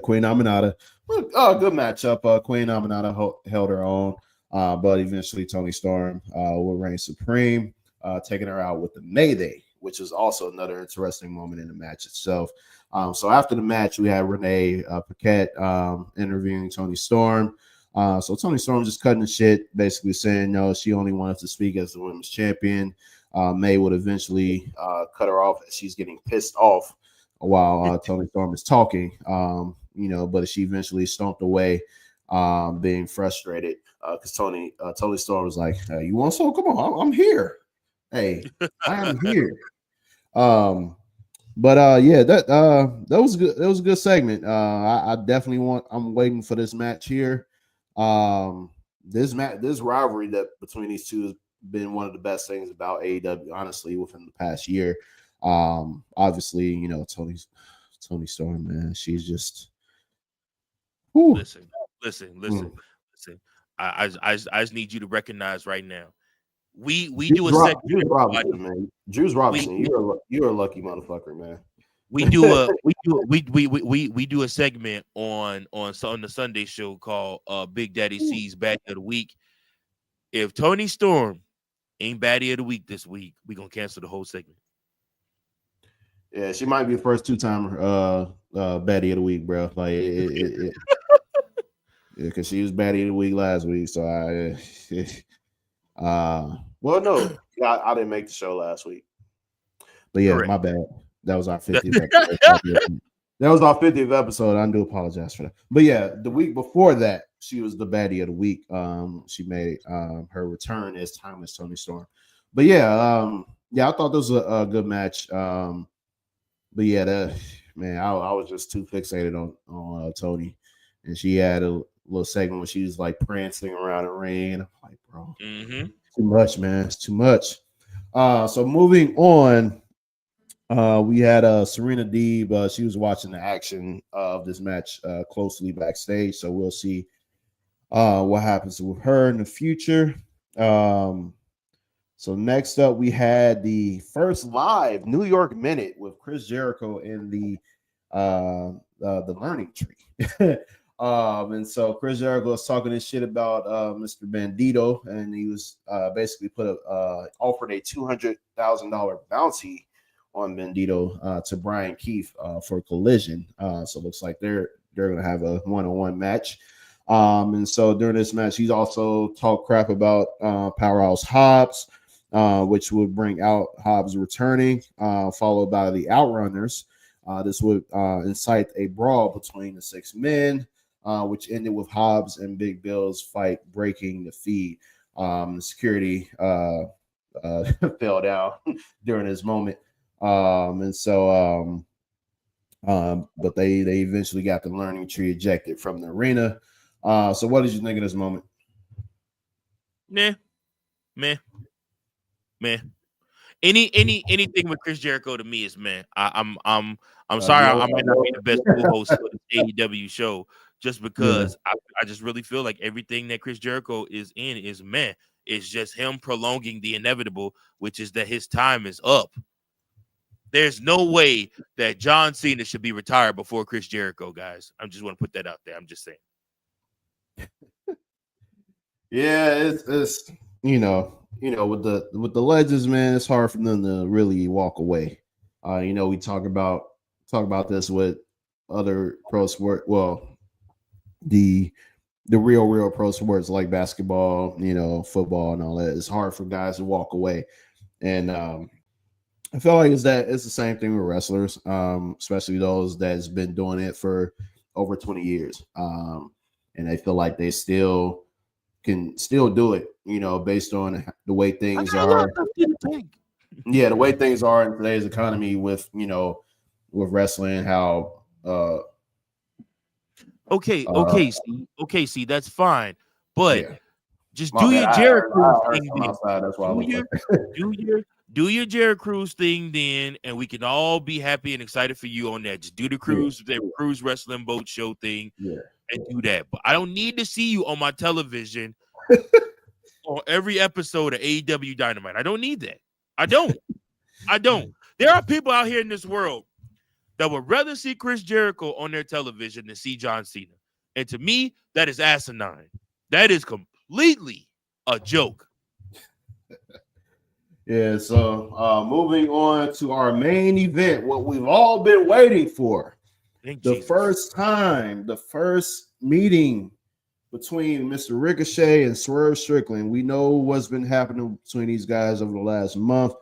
Queen Aminata. Good matchup. Queen Aminata held her own, but eventually Toni Storm will reign supreme, taking her out with the Mayday, which is also another interesting moment in the match itself. So after the match, we had Renee Paquette interviewing Toni Storm. So Toni Storm just cutting the shit, basically saying no, she only wanted to speak as the women's champion. May would eventually cut her off as she's getting pissed off while Toni Storm is talking, but she eventually stomped away, being frustrated because Toni Storm was like, hey, you want some? Come on, I'm here. Hey, I am here. That was good. That was a good segment. I definitely I'm waiting for this match here. This rivalry that between these two been one of the best things about AEW, honestly, within the past year. Obviously, you know, Tony Storm, man, she's just whew. Listen. I just need you to recognize right now. We do a segment. Juice Robinson, man. Juice Robinson, you're a lucky motherfucker, man. We do a segment on the Sunday show called Big Daddy C's Baddie of the Week. If Tony Storm ain't Baddie of the Week this week, we gonna cancel the whole segment. Yeah, she might be the first 2-time Baddie of the Week, bro. Like because she was Baddie of the Week last week. So well, no, I didn't make the show last week. But yeah, my bad. That was our 50th episode. That was our 50th episode. I do apologize for that. But yeah, the week before that, she was the Baddie of the Week. She made her return as timeless Tony Storm. But yeah, I thought this was a good match. But yeah, man, I was just too fixated on Tony, and she had a little segment where she was like prancing around the ring, and I'm like, bro, too much, man, it's too much. So moving on. We had Serena Deeb. She was watching the action of this match closely backstage, so we'll see what happens with her in the future. So next up, we had the first live New York Minute with Chris Jericho in the Learning Tree. And so Chris Jericho was talking this shit about Mr. Bandito, and he was basically offered a $200,000 bounty on Bandito to Brian Keith for Collision. So it looks like they're gonna have a one-on-one match. And so during this match, he's also talked crap about Powerhouse Hobbs, which would bring out Hobbs returning, followed by the Outrunners. This would incite a brawl between the 6 men, which ended with Hobbs and Big Bill's fight breaking the feed. Security fell down during this moment. But they eventually got the Learning Tree ejected from the arena. So what did you think of this moment? Meh. Anything with Chris Jericho to me is meh. I'm sorry, I might not be the best co-host for the AEW show, just because I just really feel like everything that Chris Jericho is in is meh. It's just him prolonging the inevitable, which is that his time is up. There's no way that John Cena should be retired before Chris Jericho, guys. I just want to put that out there. I'm just saying. Yeah, it's with the legends, man, it's hard for them to really walk away. We talk about this with other pro sport. Well, the real pro sports like basketball, football and all that. It's hard for guys to walk away, and I feel like it's the same thing with wrestlers, especially those that's been doing it for over 20 years. And they feel like they still can do it, based on the way things are. Yeah, the way things are in today's economy with wrestling, how see, that's fine. But just My do bad. your Jericho thing. That's why do your Jericho Cruise thing then, and we can all be happy and excited for you on that. Just do the cruise wrestling boat show thing, and do that. But I don't need to see you on my television on every episode of AEW Dynamite. I don't need that. I don't. There are people out here in this world that would rather see Chris Jericho on their television than see John Cena. And to me, that is asinine. That is completely a joke. Yeah, so moving on to our main event, what we've all been waiting for. The first meeting between Mr. Ricochet and Swerve Strickland. We know what's been happening between these guys over the last month.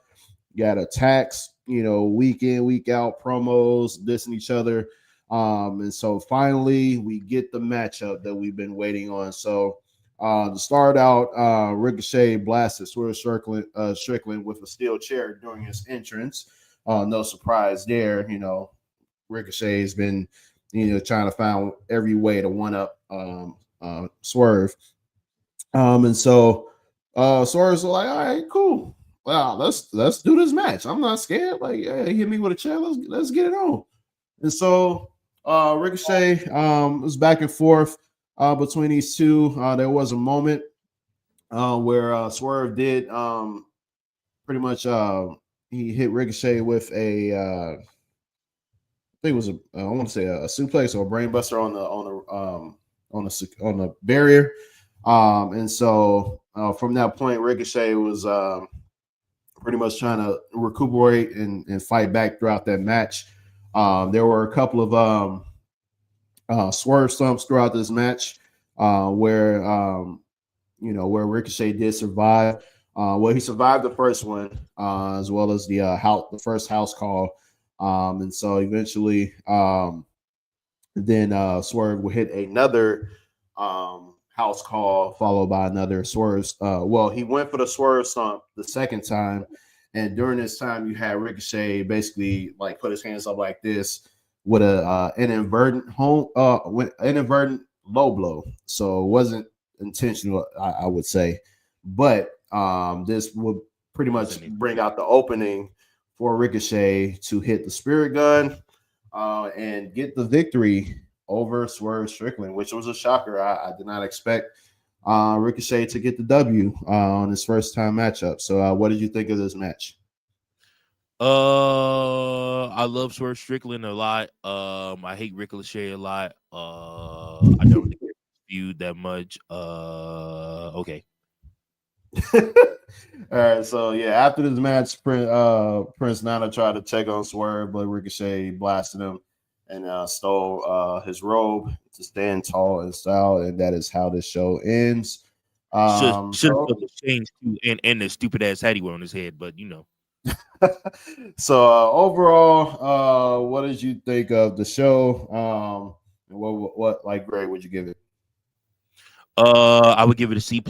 You got attacks, week in, week out, promos, dissing each other. And so finally we get the matchup that we've been waiting on. So to start out, Ricochet blasted Swerve Strickland with a steel chair during his entrance. No surprise there. Ricochet has been, trying to find every way to one up Swerve. And so Swerve's like, all right, cool. Well, let's do this match. I'm not scared. Like, yeah, hit me with a chair. Let's get it on. And so Ricochet was back and forth between these two. There was a moment where Swerve did pretty much he hit Ricochet with a I think it was I want to say a suplex or a brainbuster on the barrier. And so from that point, Ricochet was pretty much trying to recuperate and fight back throughout that match. There were a couple of swerve stumps throughout this match where Ricochet did survive. He survived the first one as well as the first house call. And so eventually then Swerve will hit another house call followed by another swerve. He went for the swerve stomp the second time, and during this time you had Ricochet basically like put his hands up like this with an inadvertent low blow. So it wasn't intentional, I would say, but this would pretty much bring out the opening for Ricochet to hit the Spirit Gun and get the victory over Swerve Strickland, which was a shocker. I did not expect Ricochet to get the W on his first time matchup. So what did you think of this match? I love Swerve Strickland a lot. I hate Ricochet a lot. I don't think they're viewed that much. Okay. All right, so yeah, after this match, Prince Nana tried to check on Swerve, but Ricochet blasted him and stole his robe to stand tall in style, and that is how this show ends. Should have changed and the stupid ass hat he wore on his head, but you know. So overall, what did you think of the show? And what like grade would you give it? I would give it a C+.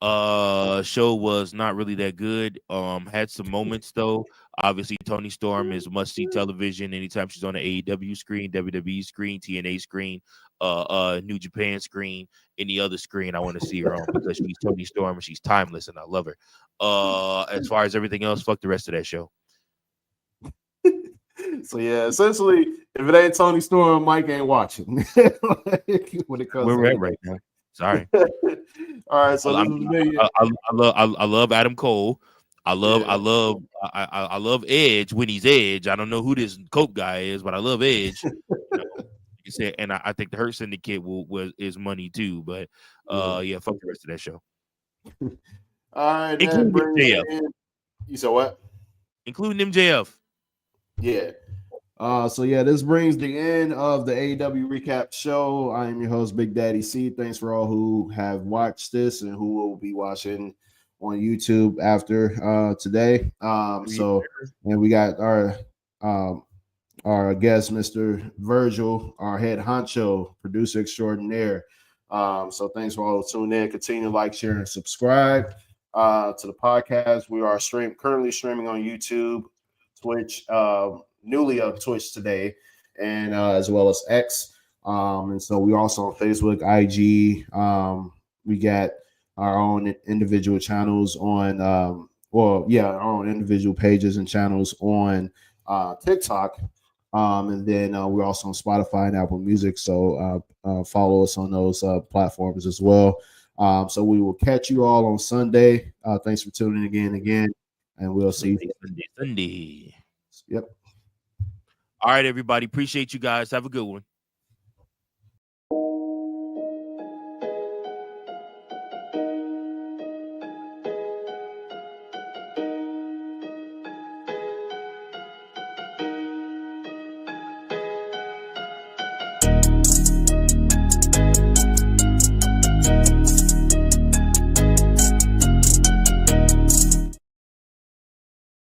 Show was not really that good. Had some moments though. Obviously, Toni Storm is must-see television anytime she's on the AEW screen, WWE screen, TNA screen, New Japan screen, any other screen I want to see her on because she's Toni Storm and she's timeless and I love her. As far as everything else, fuck the rest of that show. So yeah, essentially, if it ain't Toni Storm, Mike ain't watching. When it comes where we're at right now. Sorry. All right, so I love Adam Cole. I love Edge when he's Edge. I don't know who this Cope guy is, but I love Edge. Like you said, and I think the Hurt Syndicate is money too. But yeah, fuck the rest of that show. All right, including MJF. You said what? Including MJF. Yeah. So yeah, this brings the end of the AEW recap show. I am your host, Big Daddy C. Thanks for all who have watched this and who will be watching on YouTube after today. And we got our guest, Mr. Virgil, our head honcho, producer extraordinaire. So thanks for all who tuned in. Continue to like, share, and subscribe to the podcast. We are currently streaming on YouTube, Twitch, newly of Twitch today, and as well as X. And so we're also on Facebook, IG. We got our own individual channels on our own individual pages and channels on TikTok. And then we're also on Spotify and Apple Music. So follow us on those platforms as well. So we will catch you all on Sunday. Thanks for tuning in again. And we'll see you Sunday. Yep. All right, everybody. Appreciate you guys. Have a good one.